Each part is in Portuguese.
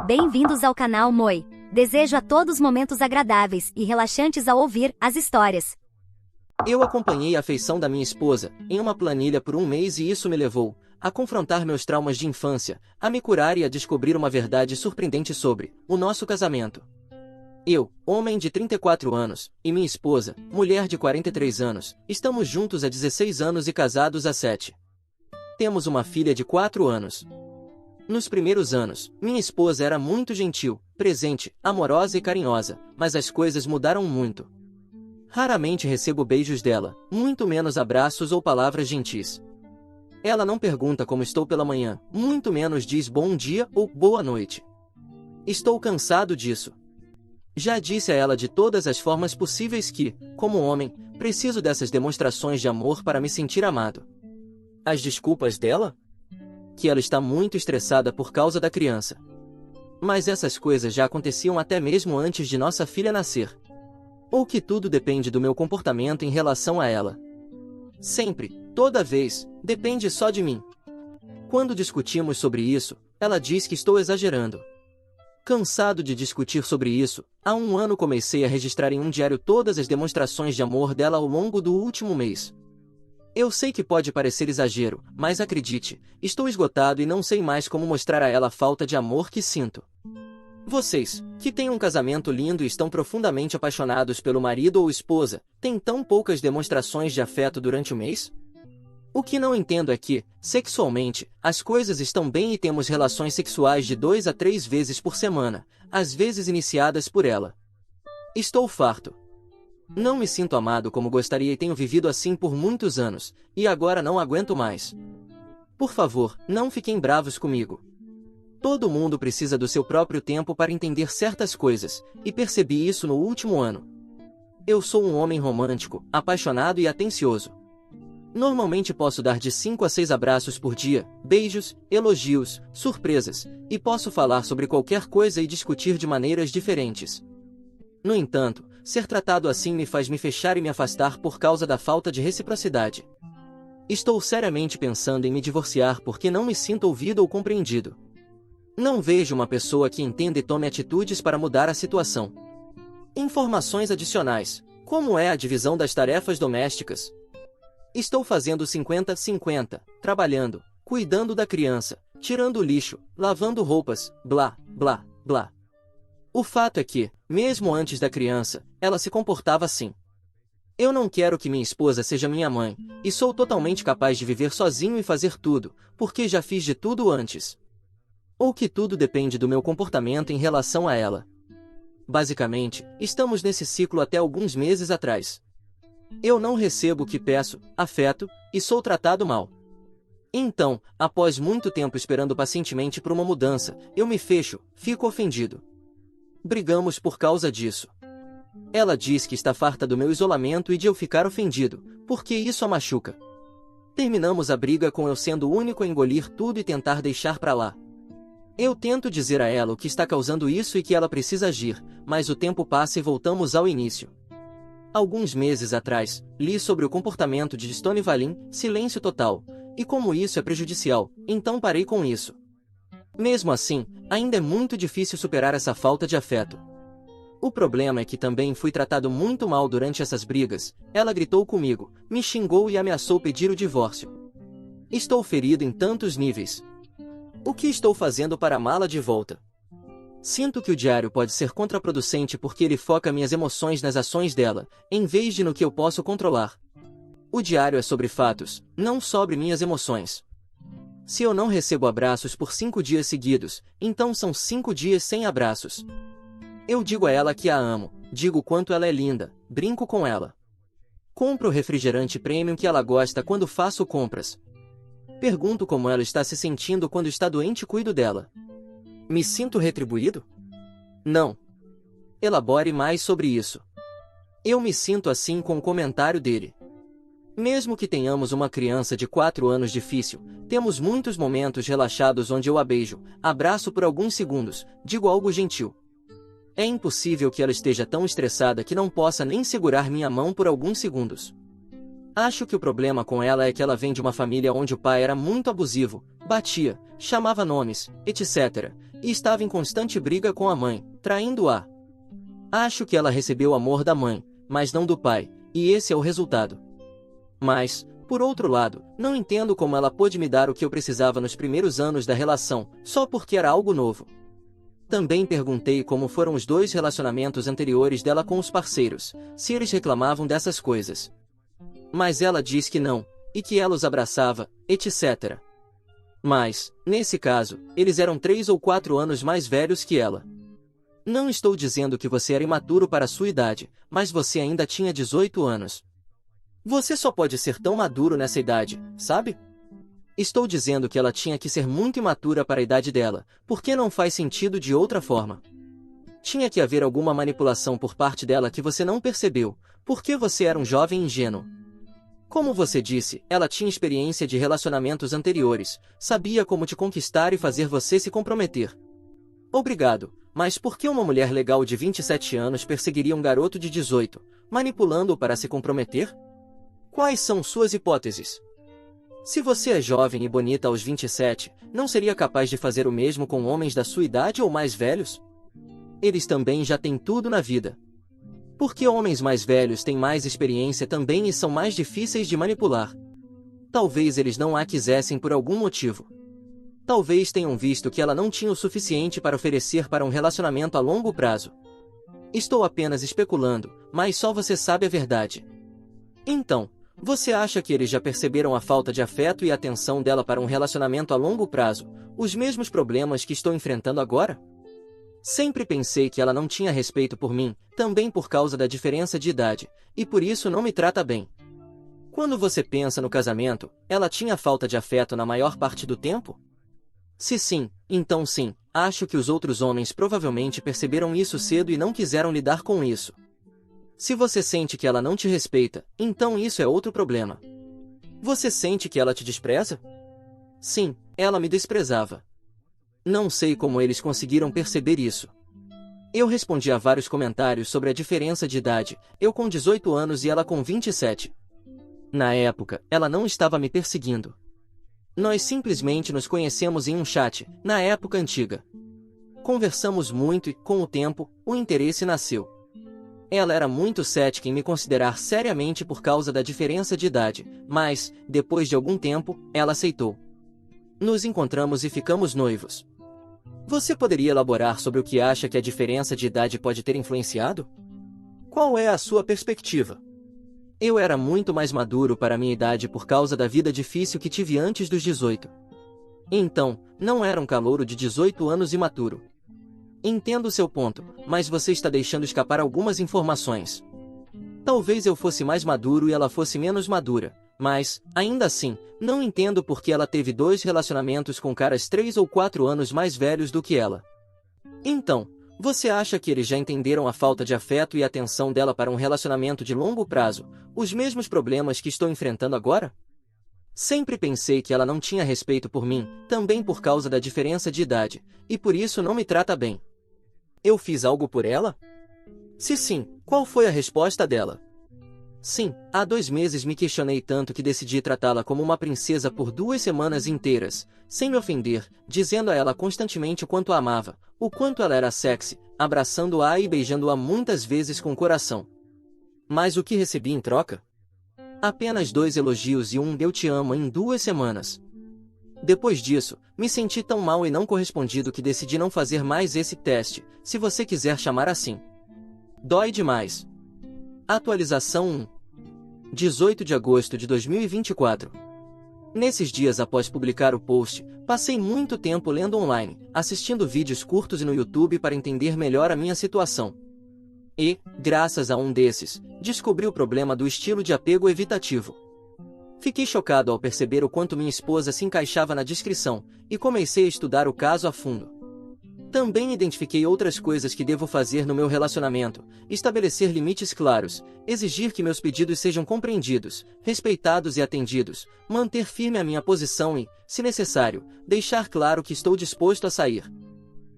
Bem-vindos ao canal Moi. Desejo a todos momentos agradáveis e relaxantes ao ouvir as histórias. Eu acompanhei a afeição da minha esposa em uma planilha por um mês e isso me levou a confrontar meus traumas de infância, a me curar e a descobrir uma verdade surpreendente sobre o nosso casamento. Eu, homem de 34 anos, e minha esposa, mulher de 43 anos, estamos juntos há 16 anos e casados há 7. Temos uma filha de 4 anos. Nos primeiros anos, minha esposa era muito gentil, presente, amorosa e carinhosa, mas as coisas mudaram muito. Raramente recebo beijos dela, muito menos abraços ou palavras gentis. Ela não pergunta como estou pela manhã, muito menos diz bom dia ou boa noite. Estou cansado disso. Já disse a ela de todas as formas possíveis que, como homem, preciso dessas demonstrações de amor para me sentir amado. As desculpas dela? Que ela está muito estressada por causa da criança. Mas essas coisas já aconteciam até mesmo antes de nossa filha nascer. Ou que tudo depende do meu comportamento em relação a ela. Sempre, toda vez, depende só de mim. Quando discutimos sobre isso, ela diz que estou exagerando. Cansado de discutir sobre isso, há um ano comecei a registrar em um diário todas as demonstrações de amor dela ao longo do último mês. Eu sei que pode parecer exagero, mas acredite, estou esgotado e não sei mais como mostrar a ela a falta de amor que sinto. Vocês, que têm um casamento lindo e estão profundamente apaixonados pelo marido ou esposa, têm tão poucas demonstrações de afeto durante o mês? O que não entendo é que, sexualmente, as coisas estão bem e temos relações sexuais de 2 a 3 vezes por semana, às vezes iniciadas por ela. Estou farto. Não me sinto amado como gostaria e tenho vivido assim por muitos anos, e agora não aguento mais. Por favor, não fiquem bravos comigo. Todo mundo precisa do seu próprio tempo para entender certas coisas, e percebi isso no último ano. Eu sou um homem romântico, apaixonado e atencioso. Normalmente posso dar de 5 a 6 abraços por dia, beijos, elogios, surpresas, e posso falar sobre qualquer coisa e discutir de maneiras diferentes. No entanto, ser tratado assim me faz me fechar e me afastar por causa da falta de reciprocidade. Estou seriamente pensando em me divorciar porque não me sinto ouvido ou compreendido. Não vejo uma pessoa que entenda e tome atitudes para mudar a situação. Informações adicionais. Como é a divisão das tarefas domésticas? Estou fazendo 50-50, trabalhando, cuidando da criança, tirando o lixo, lavando roupas, blá, blá, blá. O fato é que, mesmo antes da criança, ela se comportava assim. Eu não quero que minha esposa seja minha mãe, e sou totalmente capaz de viver sozinho e fazer tudo, porque já fiz de tudo antes. Ou que tudo depende do meu comportamento em relação a ela. Basicamente, estamos nesse ciclo até alguns meses atrás. Eu não recebo o que peço, afeto, e sou tratado mal. Então, após muito tempo esperando pacientemente por uma mudança, eu me fecho, fico ofendido. Brigamos por causa disso. Ela diz que está farta do meu isolamento e de eu ficar ofendido, porque isso a machuca. Terminamos a briga com eu sendo o único a engolir tudo e tentar deixar pra lá. Eu tento dizer a ela o que está causando isso e que ela precisa agir, mas o tempo passa e voltamos ao início. Alguns meses atrás, li sobre o comportamento de Stone Valin, silêncio total, e como isso é prejudicial, então parei com isso. Mesmo assim, ainda é muito difícil superar essa falta de afeto. O problema é que também fui tratado muito mal durante essas brigas. Ela gritou comigo, me xingou e ameaçou pedir o divórcio. Estou ferido em tantos níveis. O que estou fazendo para amá-la de volta? Sinto que o diário pode ser contraproducente porque ele foca minhas emoções nas ações dela, em vez de no que eu posso controlar. O diário é sobre fatos, não sobre minhas emoções. Se eu não recebo abraços por 5 dias seguidos, então são 5 dias sem abraços. Eu digo a ela que a amo, digo quanto ela é linda, brinco com ela. Compro o refrigerante premium que ela gosta quando faço compras. Pergunto como ela está se sentindo quando está doente e cuido dela. Me sinto retribuído? Não. Elabore mais sobre isso. Eu me sinto assim com o comentário dele. Mesmo que tenhamos uma criança de 4 anos difícil, temos muitos momentos relaxados onde eu a beijo, abraço por alguns segundos, digo algo gentil. É impossível que ela esteja tão estressada que não possa nem segurar minha mão por alguns segundos. Acho que o problema com ela é que ela vem de uma família onde o pai era muito abusivo, batia, chamava nomes, etc., e estava em constante briga com a mãe, traindo-a. Acho que ela recebeu o amor da mãe, mas não do pai, e esse é o resultado. Mas, por outro lado, não entendo como ela pôde me dar o que eu precisava nos primeiros anos da relação, só porque era algo novo. Também perguntei como foram os 2 relacionamentos anteriores dela com os parceiros, se eles reclamavam dessas coisas. Mas ela diz que não, e que ela os abraçava, etc. Mas, nesse caso, eles eram 3 ou 4 anos mais velhos que ela. Não estou dizendo que você era imaturo para a sua idade, mas você ainda tinha 18 anos. Você só pode ser tão maduro nessa idade, sabe? Estou dizendo que ela tinha que ser muito imatura para a idade dela, porque não faz sentido de outra forma. Tinha que haver alguma manipulação por parte dela que você não percebeu, porque você era um jovem ingênuo. Como você disse, ela tinha experiência de relacionamentos anteriores, sabia como te conquistar e fazer você se comprometer. Obrigado, mas por que uma mulher legal de 27 anos perseguiria um garoto de 18, manipulando-o para se comprometer? Quais são suas hipóteses? Se você é jovem e bonita aos 27, não seria capaz de fazer o mesmo com homens da sua idade ou mais velhos? Eles também já têm tudo na vida. Porque homens mais velhos têm mais experiência também e são mais difíceis de manipular. Talvez eles não a quisessem por algum motivo. Talvez tenham visto que ela não tinha o suficiente para oferecer para um relacionamento a longo prazo. Estou apenas especulando, mas só você sabe a verdade. Então, você acha que eles já perceberam a falta de afeto e atenção dela para um relacionamento a longo prazo, os mesmos problemas que estou enfrentando agora? Sempre pensei que ela não tinha respeito por mim, também por causa da diferença de idade, e por isso não me trata bem. Quando você pensa no casamento, ela tinha falta de afeto na maior parte do tempo? Se sim, então sim, acho que os outros homens provavelmente perceberam isso cedo e não quiseram lidar com isso. Se você sente que ela não te respeita, então isso é outro problema. Você sente que ela te despreza? Sim, ela me desprezava. Não sei como eles conseguiram perceber isso. Eu respondi a vários comentários sobre a diferença de idade, eu com 18 anos e ela com 27. Na época, ela não estava me perseguindo. Nós simplesmente nos conhecemos em um chat, na época antiga. Conversamos muito e, com o tempo, o interesse nasceu. Ela era muito cética em me considerar seriamente por causa da diferença de idade, mas, depois de algum tempo, ela aceitou. Nos encontramos e ficamos noivos. Você poderia elaborar sobre o que acha que a diferença de idade pode ter influenciado? Qual é a sua perspectiva? Eu era muito mais maduro para a minha idade por causa da vida difícil que tive antes dos 18. Então, não era um calouro de 18 anos imaturo. Entendo o seu ponto, mas você está deixando escapar algumas informações. Talvez eu fosse mais maduro e ela fosse menos madura, mas, ainda assim, não entendo por que ela teve 2 relacionamentos com caras 3 ou 4 anos mais velhos do que ela. Então, você acha que eles já entenderam a falta de afeto e atenção dela para um relacionamento de longo prazo, os mesmos problemas que estou enfrentando agora? Sempre pensei que ela não tinha respeito por mim, também por causa da diferença de idade, e por isso não me trata bem. Eu fiz algo por ela? Se sim, qual foi a resposta dela? Sim, há 2 meses me questionei tanto que decidi tratá-la como uma princesa por 2 semanas inteiras, sem me ofender, dizendo a ela constantemente o quanto a amava, o quanto ela era sexy, abraçando-a e beijando-a muitas vezes com o coração. Mas o que recebi em troca? Apenas 2 elogios e um "eu te amo" em 2 semanas. Depois disso, me senti tão mal e não correspondido que decidi não fazer mais esse teste, se você quiser chamar assim. Dói demais. Atualização 1. 18 de agosto de 2024. Nesses dias após publicar o post, passei muito tempo lendo online, assistindo vídeos curtos e no YouTube para entender melhor a minha situação. E, graças a um desses, descobri o problema do estilo de apego evitativo. Fiquei chocado ao perceber o quanto minha esposa se encaixava na descrição, e comecei a estudar o caso a fundo. Também identifiquei outras coisas que devo fazer no meu relacionamento: estabelecer limites claros, exigir que meus pedidos sejam compreendidos, respeitados e atendidos, manter firme a minha posição e, se necessário, deixar claro que estou disposto a sair.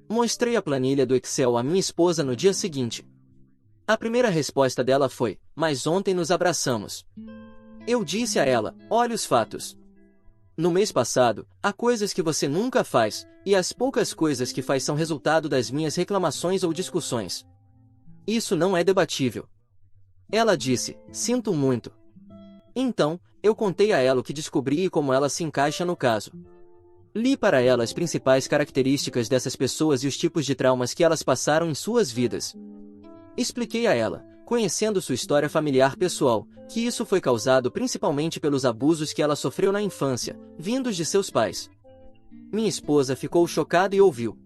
Mostrei a planilha do Excel à minha esposa no dia seguinte. A primeira resposta dela foi: "Mas ontem nos abraçamos." Eu disse a ela: "Olha os fatos. No mês passado, há coisas que você nunca faz, e as poucas coisas que faz são resultado das minhas reclamações ou discussões. Isso não é debatível. Ela disse, sinto muito. Então, eu contei a ela o que descobri e como ela se encaixa no caso. Li para ela as principais características dessas pessoas e os tipos de traumas que elas passaram em suas vidas. Expliquei a ela, conhecendo sua história familiar pessoal, que isso foi causado principalmente pelos abusos que ela sofreu na infância, vindos de seus pais. Minha esposa ficou chocada e ouviu.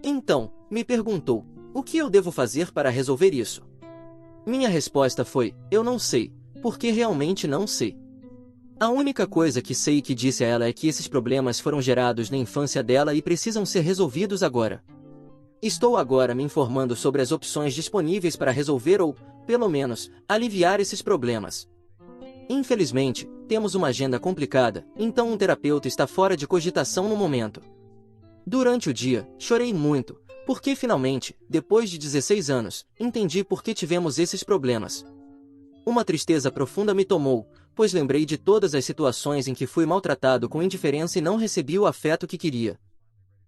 Então, me perguntou, o que eu devo fazer para resolver isso? Minha resposta foi, eu não sei, porque realmente não sei. A única coisa que sei e que disse a ela é que esses problemas foram gerados na infância dela e precisam ser resolvidos agora. Estou agora me informando sobre as opções disponíveis para resolver ou, pelo menos, aliviar esses problemas. Infelizmente, temos uma agenda complicada, então um terapeuta está fora de cogitação no momento. Durante o dia, chorei muito, porque finalmente, depois de 16 anos, entendi por que tivemos esses problemas. Uma tristeza profunda me tomou, pois lembrei de todas as situações em que fui maltratado com indiferença e não recebi o afeto que queria.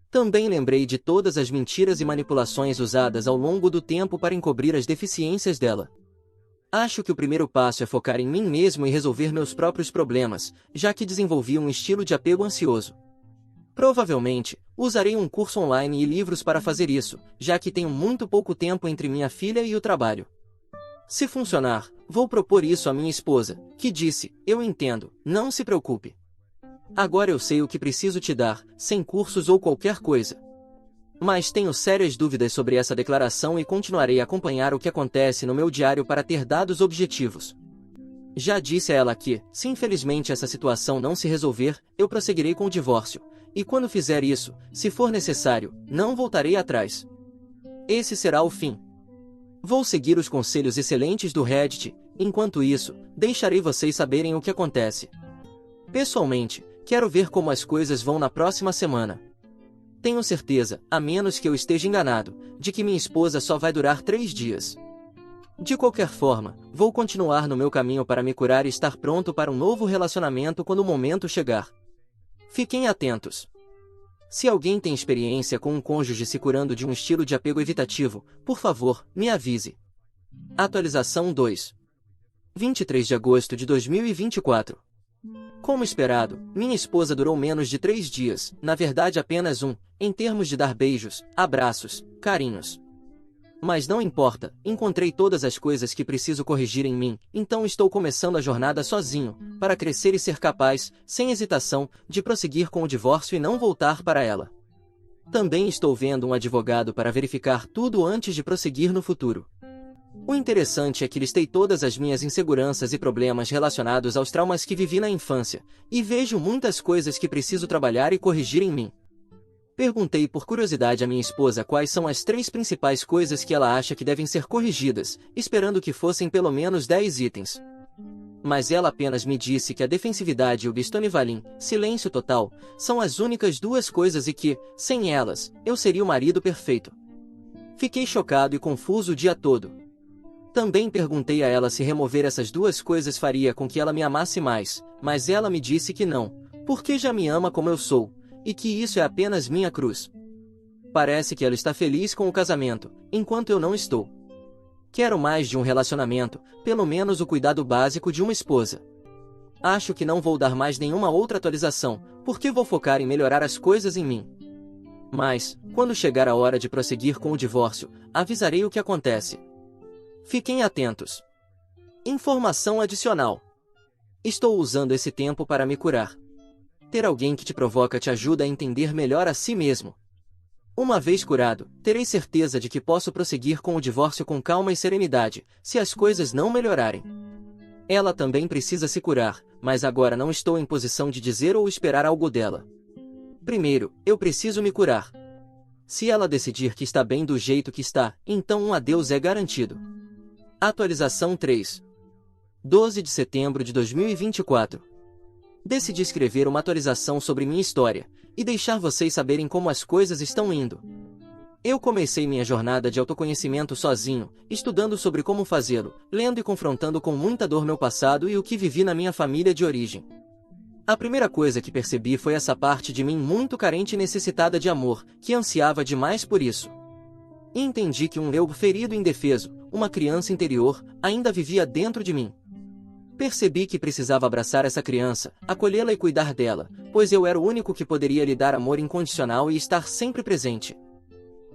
Também lembrei de todas as mentiras e manipulações usadas ao longo do tempo para encobrir as deficiências dela. Acho que o primeiro passo é focar em mim mesmo e resolver meus próprios problemas, já que desenvolvi um estilo de apego ansioso. Provavelmente, usarei um curso online e livros para fazer isso, já que tenho muito pouco tempo entre minha filha e o trabalho. Se funcionar, vou propor isso à minha esposa, que disse, eu entendo, não se preocupe. Agora eu sei o que preciso te dar, sem cursos ou qualquer coisa. Mas tenho sérias dúvidas sobre essa declaração e continuarei a acompanhar o que acontece no meu diário para ter dados objetivos. Já disse a ela que, se infelizmente essa situação não se resolver, eu prosseguirei com o divórcio, e quando fizer isso, se for necessário, não voltarei atrás. Esse será o fim. Vou seguir os conselhos excelentes do Reddit, enquanto isso, deixarei vocês saberem o que acontece. Pessoalmente, quero ver como as coisas vão na próxima semana. Tenho certeza, a menos que eu esteja enganado, de que minha esposa só vai durar 3 dias. De qualquer forma, vou continuar no meu caminho para me curar e estar pronto para um novo relacionamento quando o momento chegar. Fiquem atentos. Se alguém tem experiência com um cônjuge se curando de um estilo de apego evitativo, por favor, me avise. Atualização 2. 23 de agosto de 2024. Como esperado, minha esposa durou menos de 3 dias, na verdade apenas um, em termos de dar beijos, abraços, carinhos. Mas não importa, encontrei todas as coisas que preciso corrigir em mim, então estou começando a jornada sozinho, para crescer e ser capaz, sem hesitação, de prosseguir com o divórcio e não voltar para ela. Também estou vendo um advogado para verificar tudo antes de prosseguir no futuro. O interessante é que listei todas as minhas inseguranças e problemas relacionados aos traumas que vivi na infância, e vejo muitas coisas que preciso trabalhar e corrigir em mim. Perguntei por curiosidade à minha esposa quais são as 3 principais coisas que ela acha que devem ser corrigidas, esperando que fossem pelo menos 10 itens. Mas ela apenas me disse que a defensividade e o Bistonivalin, silêncio total, são as únicas 2 coisas e que, sem elas, eu seria o marido perfeito. Fiquei chocado e confuso o dia todo. Também perguntei a ela se remover essas 2 coisas faria com que ela me amasse mais, mas ela me disse que não, porque já me ama como eu sou, e que isso é apenas minha cruz. Parece que ela está feliz com o casamento, enquanto eu não estou. Quero mais de um relacionamento, pelo menos o cuidado básico de uma esposa. Acho que não vou dar mais nenhuma outra atualização, porque vou focar em melhorar as coisas em mim. Mas, quando chegar a hora de prosseguir com o divórcio, avisarei o que acontece. Fiquem atentos. Informação adicional. Estou usando esse tempo para me curar. Ter alguém que te provoca te ajuda a entender melhor a si mesmo. Uma vez curado, terei certeza de que posso prosseguir com o divórcio com calma e serenidade, se as coisas não melhorarem. Ela também precisa se curar, mas agora não estou em posição de dizer ou esperar algo dela. Primeiro, eu preciso me curar. Se ela decidir que está bem do jeito que está, então um adeus é garantido. Atualização 3. 12 de setembro de 2024. Decidi escrever uma atualização sobre minha história, e deixar vocês saberem como as coisas estão indo. Eu comecei minha jornada de autoconhecimento sozinho, estudando sobre como fazê-lo, lendo e confrontando com muita dor meu passado e o que vivi na minha família de origem. A primeira coisa que percebi foi essa parte de mim muito carente e necessitada de amor, que ansiava demais por isso. E entendi que um eu ferido e indefeso, uma criança interior, ainda vivia dentro de mim. Percebi que precisava abraçar essa criança, acolhê-la e cuidar dela, pois eu era o único que poderia lhe dar amor incondicional e estar sempre presente.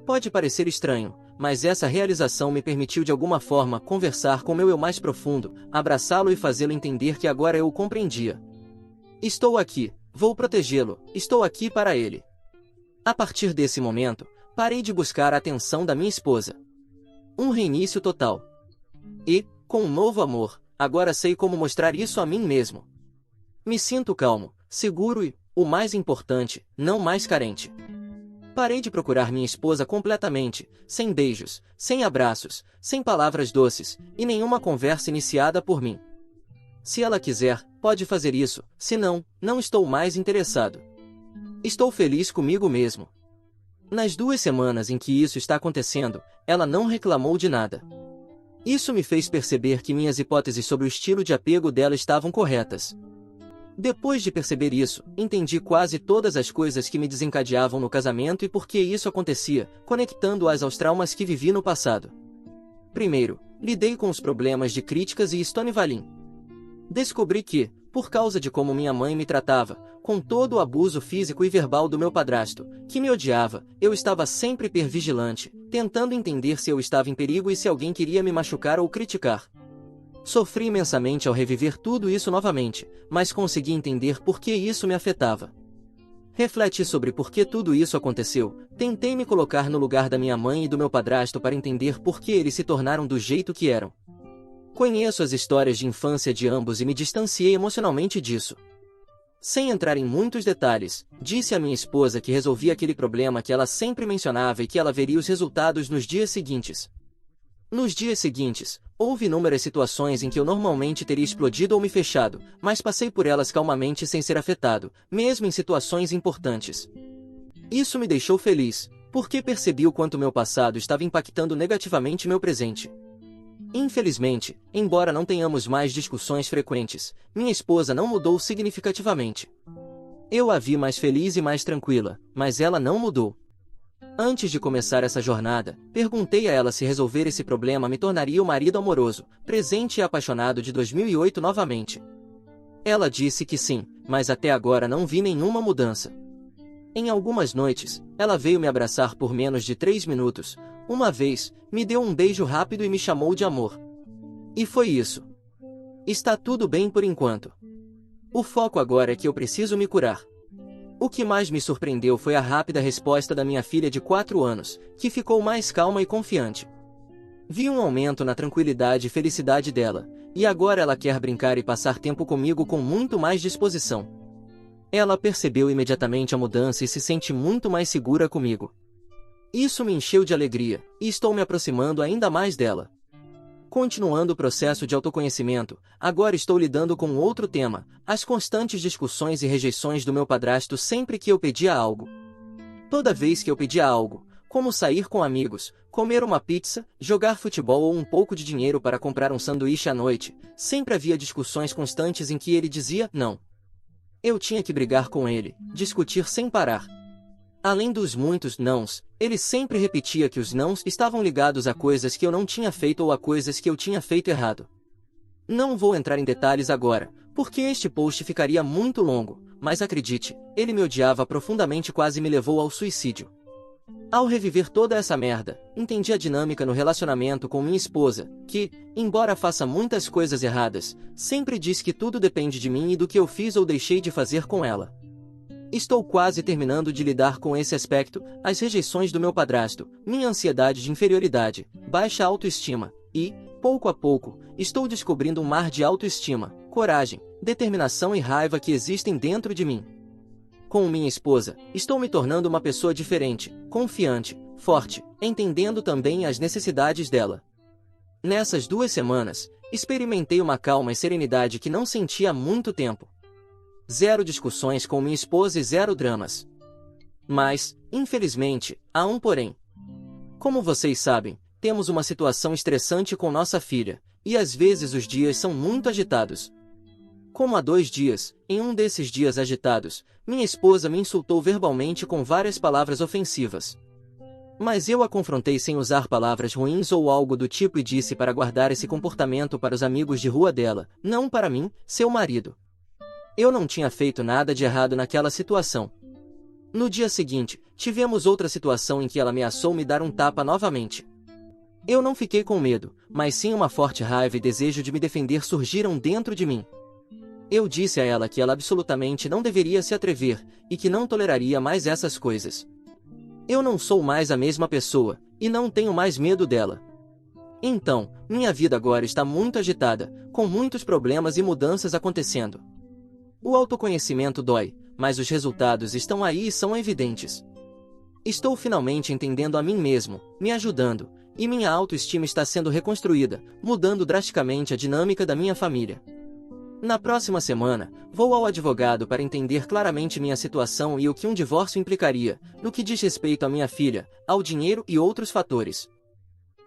Pode parecer estranho, mas essa realização me permitiu de alguma forma conversar com meu eu mais profundo, abraçá-lo e fazê-lo entender que agora eu o compreendia. Estou aqui, vou protegê-lo, estou aqui para ele. A partir desse momento, parei de buscar a atenção da minha esposa. Um reinício total. E, com um novo amor, agora sei como mostrar isso a mim mesmo. Me sinto calmo, seguro e, o mais importante, não mais carente. Parei de procurar minha esposa completamente, sem beijos, sem abraços, sem palavras doces, e nenhuma conversa iniciada por mim. Se ela quiser, pode fazer isso, se não, não estou mais interessado. Estou feliz comigo mesmo. Nas 2 semanas em que isso está acontecendo, ela não reclamou de nada. Isso me fez perceber que minhas hipóteses sobre o estilo de apego dela estavam corretas. Depois de perceber isso, entendi quase todas as coisas que me desencadeavam no casamento e por que isso acontecia, conectando-as aos traumas que vivi no passado. Primeiro, lidei com os problemas de críticas e Stonewalling. Descobri que, por causa de como minha mãe me tratava, com todo o abuso físico e verbal do meu padrasto, que me odiava, eu estava sempre hipervigilante, tentando entender se eu estava em perigo e se alguém queria me machucar ou criticar. Sofri imensamente ao reviver tudo isso novamente, mas consegui entender por que isso me afetava. Refleti sobre por que tudo isso aconteceu, tentei me colocar no lugar da minha mãe e do meu padrasto para entender por que eles se tornaram do jeito que eram. Conheço as histórias de infância de ambos e me distanciei emocionalmente disso. Sem entrar em muitos detalhes, disse à minha esposa que resolvi aquele problema que ela sempre mencionava e que ela veria os resultados nos dias seguintes. Nos dias seguintes, houve inúmeras situações em que eu normalmente teria explodido ou me fechado, mas passei por elas calmamente sem ser afetado, mesmo em situações importantes. Isso me deixou feliz, porque percebi o quanto meu passado estava impactando negativamente meu presente. Infelizmente, embora não tenhamos mais discussões frequentes, minha esposa não mudou significativamente. Eu a vi mais feliz e mais tranquila, mas ela não mudou. Antes de começar essa jornada, perguntei a ela se resolver esse problema me tornaria o marido amoroso, presente e apaixonado de 2008 novamente. Ela disse que sim, mas até agora não vi nenhuma mudança. Em algumas noites, ela veio me abraçar por menos de 3 minutos, uma vez, me deu um beijo rápido e me chamou de amor. E foi isso. Está tudo bem por enquanto. O foco agora é que eu preciso me curar. O que mais me surpreendeu foi a rápida resposta da minha filha de 4 anos, que ficou mais calma e confiante. Vi um aumento na tranquilidade e felicidade dela, e agora ela quer brincar e passar tempo comigo com muito mais disposição. Ela percebeu imediatamente a mudança e se sente muito mais segura comigo. Isso me encheu de alegria, e estou me aproximando ainda mais dela. Continuando o processo de autoconhecimento, agora estou lidando com outro tema, as constantes discussões e rejeições do meu padrasto sempre que eu pedia algo. Toda vez que eu pedia algo, como sair com amigos, comer uma pizza, jogar futebol ou um pouco de dinheiro para comprar um sanduíche à noite, sempre havia discussões constantes em que ele dizia não. Eu tinha que brigar com ele, discutir sem parar. Além dos muitos nãos, ele sempre repetia que os nãos estavam ligados a coisas que eu não tinha feito ou a coisas que eu tinha feito errado. Não vou entrar em detalhes agora, porque este post ficaria muito longo, mas acredite, ele me odiava profundamente e quase me levou ao suicídio. Ao reviver toda essa merda, entendi a dinâmica no relacionamento com minha esposa, que, embora faça muitas coisas erradas, sempre diz que tudo depende de mim e do que eu fiz ou deixei de fazer com ela. Estou quase terminando de lidar com esse aspecto, as rejeições do meu padrasto, minha ansiedade de inferioridade, baixa autoestima, e, pouco a pouco, estou descobrindo um mar de autoestima, coragem, determinação e raiva que existem dentro de mim. Com minha esposa, estou me tornando uma pessoa diferente, confiante, forte, entendendo também as necessidades dela. Nessas 2 semanas, experimentei uma calma e serenidade que não sentia há muito tempo. 0 discussões com minha esposa e 0 dramas. Mas, infelizmente, há um porém. Como vocês sabem, temos uma situação estressante com nossa filha, e às vezes os dias são muito agitados. Como há 2 dias, em um desses dias agitados, minha esposa me insultou verbalmente com várias palavras ofensivas. Mas eu a confrontei sem usar palavras ruins ou algo do tipo e disse para guardar esse comportamento para os amigos de rua dela, não para mim, seu marido. Eu não tinha feito nada de errado naquela situação. No dia seguinte, tivemos outra situação em que ela ameaçou me dar um tapa novamente. Eu não fiquei com medo, mas sim uma forte raiva e desejo de me defender surgiram dentro de mim. Eu disse a ela que ela absolutamente não deveria se atrever, e que não toleraria mais essas coisas. Eu não sou mais a mesma pessoa, e não tenho mais medo dela. Então, minha vida agora está muito agitada, com muitos problemas e mudanças acontecendo. O autoconhecimento dói, mas os resultados estão aí e são evidentes. Estou finalmente entendendo a mim mesmo, me ajudando, e minha autoestima está sendo reconstruída, mudando drasticamente a dinâmica da minha família. Na próxima semana, vou ao advogado para entender claramente minha situação e o que um divórcio implicaria, no que diz respeito à minha filha, ao dinheiro e outros fatores.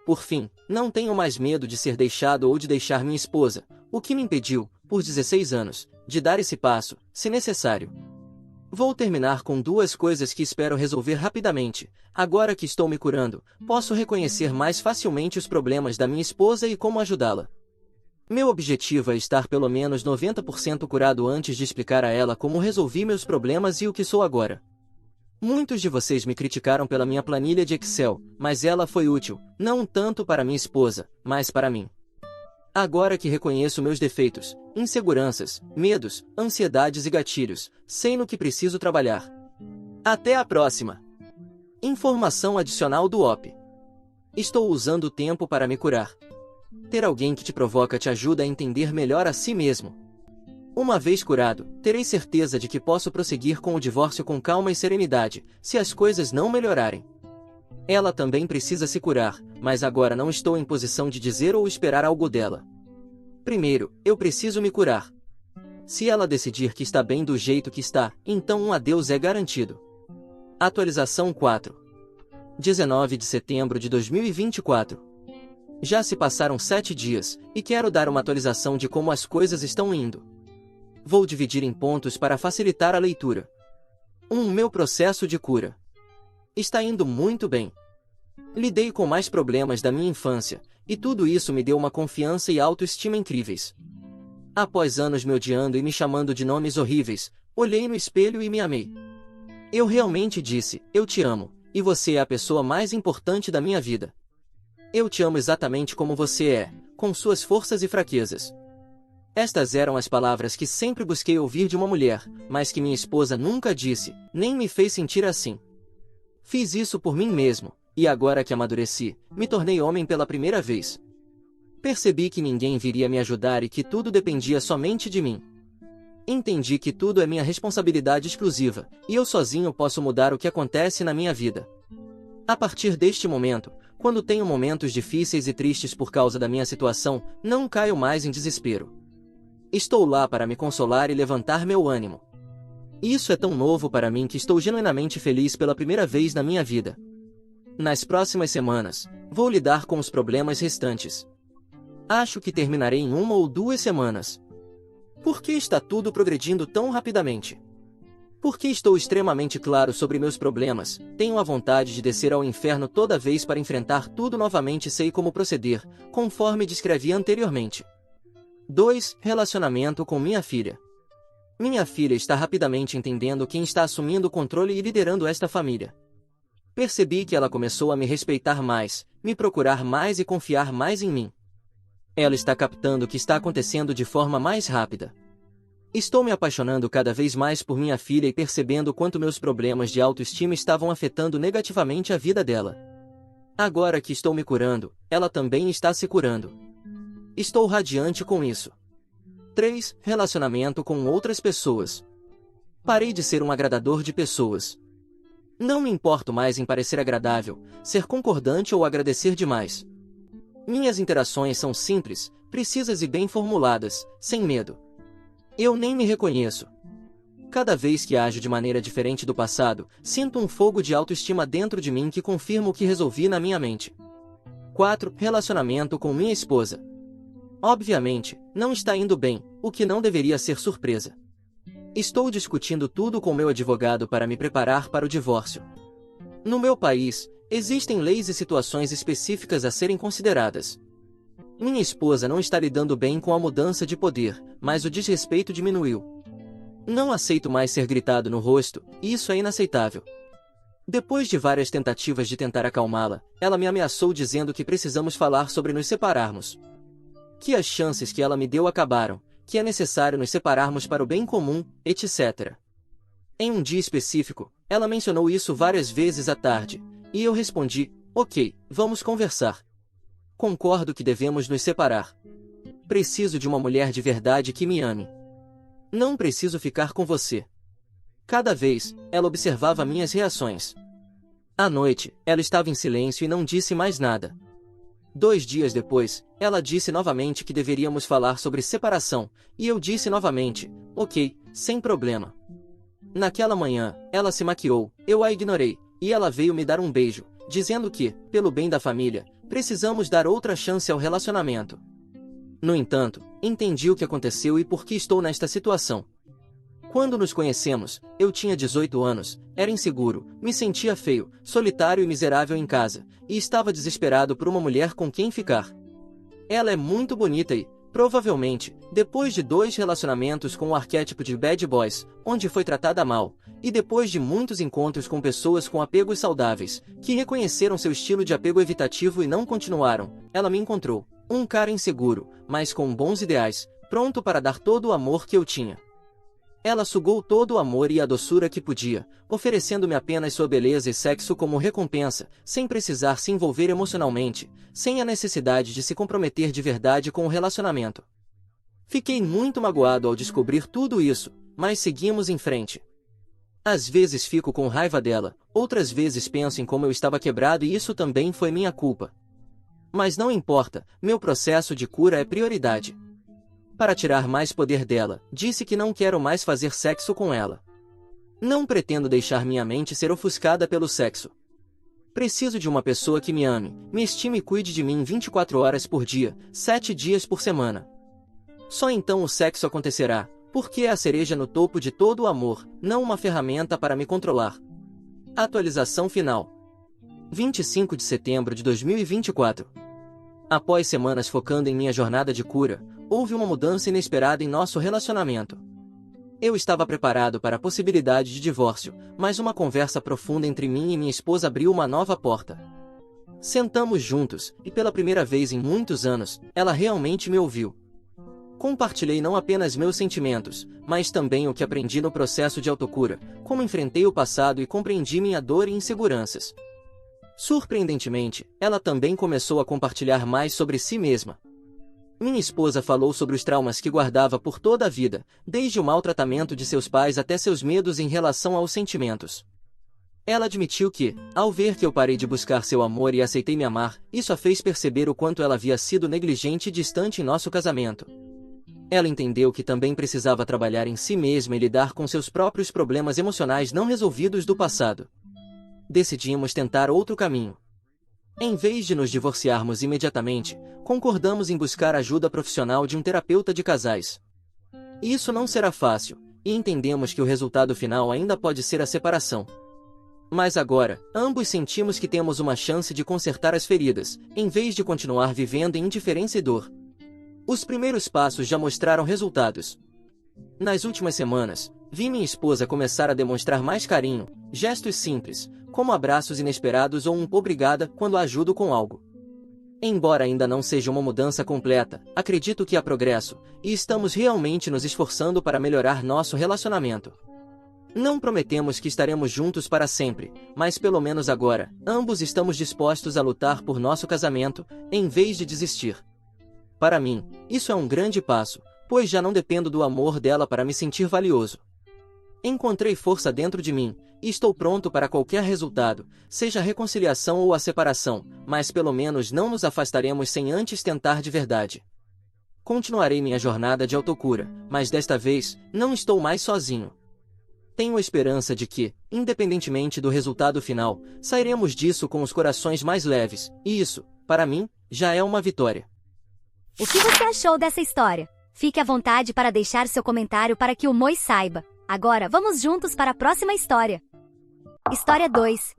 Por fim, não tenho mais medo de ser deixado ou de deixar minha esposa, o que me impediu, por 16 anos, de dar esse passo, se necessário. Vou terminar com 2 coisas que espero resolver rapidamente. Agora que estou me curando, posso reconhecer mais facilmente os problemas da minha esposa e como ajudá-la. Meu objetivo é estar pelo menos 90% curado antes de explicar a ela como resolvi meus problemas e o que sou agora. Muitos de vocês me criticaram pela minha planilha de Excel, mas ela foi útil, não tanto para minha esposa, mas para mim. Agora que reconheço meus defeitos, inseguranças, medos, ansiedades e gatilhos, sei no que preciso trabalhar. Até a próxima! Informação adicional do OP. Estou usando o tempo para me curar. Ter alguém que te provoca te ajuda a entender melhor a si mesmo. Uma vez curado, terei certeza de que posso prosseguir com o divórcio com calma e serenidade, se as coisas não melhorarem. Ela também precisa se curar, mas agora não estou em posição de dizer ou esperar algo dela. Primeiro, eu preciso me curar. Se ela decidir que está bem do jeito que está, então um adeus é garantido. Atualização 4. 19 de setembro de 2024. Já se passaram 7 dias, e quero dar uma atualização de como as coisas estão indo. Vou dividir em pontos para facilitar a leitura. 1. Meu processo de cura. Está indo muito bem. Lidei com mais problemas da minha infância, e tudo isso me deu uma confiança e autoestima incríveis. Após anos me odiando e me chamando de nomes horríveis, olhei no espelho e me amei. Eu realmente disse, eu te amo, e você é a pessoa mais importante da minha vida. Eu te amo exatamente como você é, com suas forças e fraquezas. Estas eram as palavras que sempre busquei ouvir de uma mulher, mas que minha esposa nunca disse, nem me fez sentir assim. Fiz isso por mim mesmo, e agora que amadureci, me tornei homem pela primeira vez. Percebi que ninguém viria me ajudar e que tudo dependia somente de mim. Entendi que tudo é minha responsabilidade exclusiva, e eu sozinho posso mudar o que acontece na minha vida. A partir deste momento, quando tenho momentos difíceis e tristes por causa da minha situação, não caio mais em desespero. Estou lá para me consolar e levantar meu ânimo. Isso é tão novo para mim que estou genuinamente feliz pela primeira vez na minha vida. Nas próximas semanas, vou lidar com os problemas restantes. Acho que terminarei em 1 ou 2 semanas. Por que está tudo progredindo tão rapidamente? Porque estou extremamente claro sobre meus problemas, tenho a vontade de descer ao inferno toda vez para enfrentar tudo novamente e sei como proceder, conforme descrevi anteriormente. 2. Relacionamento com minha filha. Minha filha está rapidamente entendendo quem está assumindo o controle e liderando esta família. Percebi que ela começou a me respeitar mais, me procurar mais e confiar mais em mim. Ela está captando o que está acontecendo de forma mais rápida. Estou me apaixonando cada vez mais por minha filha e percebendo quanto meus problemas de autoestima estavam afetando negativamente a vida dela. Agora que estou me curando, ela também está se curando. Estou radiante com isso. 3. Relacionamento com outras pessoas. Parei de ser um agradador de pessoas. Não me importo mais em parecer agradável, ser concordante ou agradecer demais. Minhas interações são simples, precisas e bem formuladas, sem medo. Eu nem me reconheço. Cada vez que ajo de maneira diferente do passado, sinto um fogo de autoestima dentro de mim que confirma o que resolvi na minha mente. 4. Relacionamento com minha esposa. Obviamente, não está indo bem, o que não deveria ser surpresa. Estou discutindo tudo com meu advogado para me preparar para o divórcio. No meu país, existem leis e situações específicas a serem consideradas. Minha esposa não está lidando bem com a mudança de poder, mas o desrespeito diminuiu. Não aceito mais ser gritado no rosto, e isso é inaceitável. Depois de várias tentativas de tentar acalmá-la, ela me ameaçou dizendo que precisamos falar sobre nos separarmos. Que as chances que ela me deu acabaram, que é necessário nos separarmos para o bem comum, etc. Em um dia específico, ela mencionou isso várias vezes à tarde, e eu respondi, ok, vamos conversar. Concordo que devemos nos separar. Preciso de uma mulher de verdade que me ame. Não preciso ficar com você. Cada vez, ela observava minhas reações. À noite, ela estava em silêncio e não disse mais nada. 2 dias depois, ela disse novamente que deveríamos falar sobre separação, e eu disse novamente, ok, sem problema. Naquela manhã, ela se maquiou, eu a ignorei, e ela veio me dar um beijo, dizendo que, pelo bem da família, precisamos dar outra chance ao relacionamento. No entanto, entendi o que aconteceu e por que estou nesta situação. Quando nos conhecemos, eu tinha 18 anos, era inseguro, me sentia feio, solitário e miserável em casa, e estava desesperado por uma mulher com quem ficar. Ela é muito bonita e, provavelmente, depois de 2 relacionamentos com o arquétipo de bad boys, onde foi tratada mal, e depois de muitos encontros com pessoas com apegos saudáveis, que reconheceram seu estilo de apego evitativo e não continuaram, ela me encontrou. Um cara inseguro, mas com bons ideais, pronto para dar todo o amor que eu tinha. Ela sugou todo o amor e a doçura que podia, oferecendo-me apenas sua beleza e sexo como recompensa, sem precisar se envolver emocionalmente, sem a necessidade de se comprometer de verdade com o relacionamento. Fiquei muito magoado ao descobrir tudo isso, mas seguimos em frente. Às vezes fico com raiva dela, outras vezes penso em como eu estava quebrado e isso também foi minha culpa. Mas não importa, meu processo de cura é prioridade. Para tirar mais poder dela, disse que não quero mais fazer sexo com ela. Não pretendo deixar minha mente ser ofuscada pelo sexo. Preciso de uma pessoa que me ame, me estime e cuide de mim 24 horas por dia, 7 dias por semana. Só então o sexo acontecerá, porque é a cereja no topo de todo o amor, não uma ferramenta para me controlar. Atualização final. 25 de setembro de 2024. Após semanas focando em minha jornada de cura, houve uma mudança inesperada em nosso relacionamento. Eu estava preparado para a possibilidade de divórcio, mas uma conversa profunda entre mim e minha esposa abriu uma nova porta. Sentamos juntos, e pela primeira vez em muitos anos, ela realmente me ouviu. Compartilhei não apenas meus sentimentos, mas também o que aprendi no processo de autocura, como enfrentei o passado e compreendi minha dor e inseguranças. Surpreendentemente, ela também começou a compartilhar mais sobre si mesma. Minha esposa falou sobre os traumas que guardava por toda a vida, desde o maltratamento de seus pais até seus medos em relação aos sentimentos. Ela admitiu que, ao ver que eu parei de buscar seu amor e aceitei me amar, isso a fez perceber o quanto ela havia sido negligente e distante em nosso casamento. Ela entendeu que também precisava trabalhar em si mesma e lidar com seus próprios problemas emocionais não resolvidos do passado. Decidimos tentar outro caminho. Em vez de nos divorciarmos imediatamente, concordamos em buscar ajuda profissional de um terapeuta de casais. Isso não será fácil, e entendemos que o resultado final ainda pode ser a separação. Mas agora, ambos sentimos que temos uma chance de consertar as feridas, em vez de continuar vivendo em indiferença e dor. Os primeiros passos já mostraram resultados. Nas últimas semanas, vi minha esposa começar a demonstrar mais carinho, gestos simples, como abraços inesperados ou um obrigada quando a ajudo com algo. Embora ainda não seja uma mudança completa, acredito que há progresso, e estamos realmente nos esforçando para melhorar nosso relacionamento. Não prometemos que estaremos juntos para sempre, mas pelo menos agora, ambos estamos dispostos a lutar por nosso casamento, em vez de desistir. Para mim, isso é um grande passo, pois já não dependo do amor dela para me sentir valioso. Encontrei força dentro de mim, e estou pronto para qualquer resultado, seja a reconciliação ou a separação, mas pelo menos não nos afastaremos sem antes tentar de verdade. Continuarei minha jornada de autocura, mas desta vez, não estou mais sozinho. Tenho a esperança de que, independentemente do resultado final, sairemos disso com os corações mais leves, e isso, para mim, já é uma vitória. O que você achou dessa história? Fique à vontade para deixar seu comentário para que o Moi saiba. Agora, vamos juntos para a próxima história. História 2.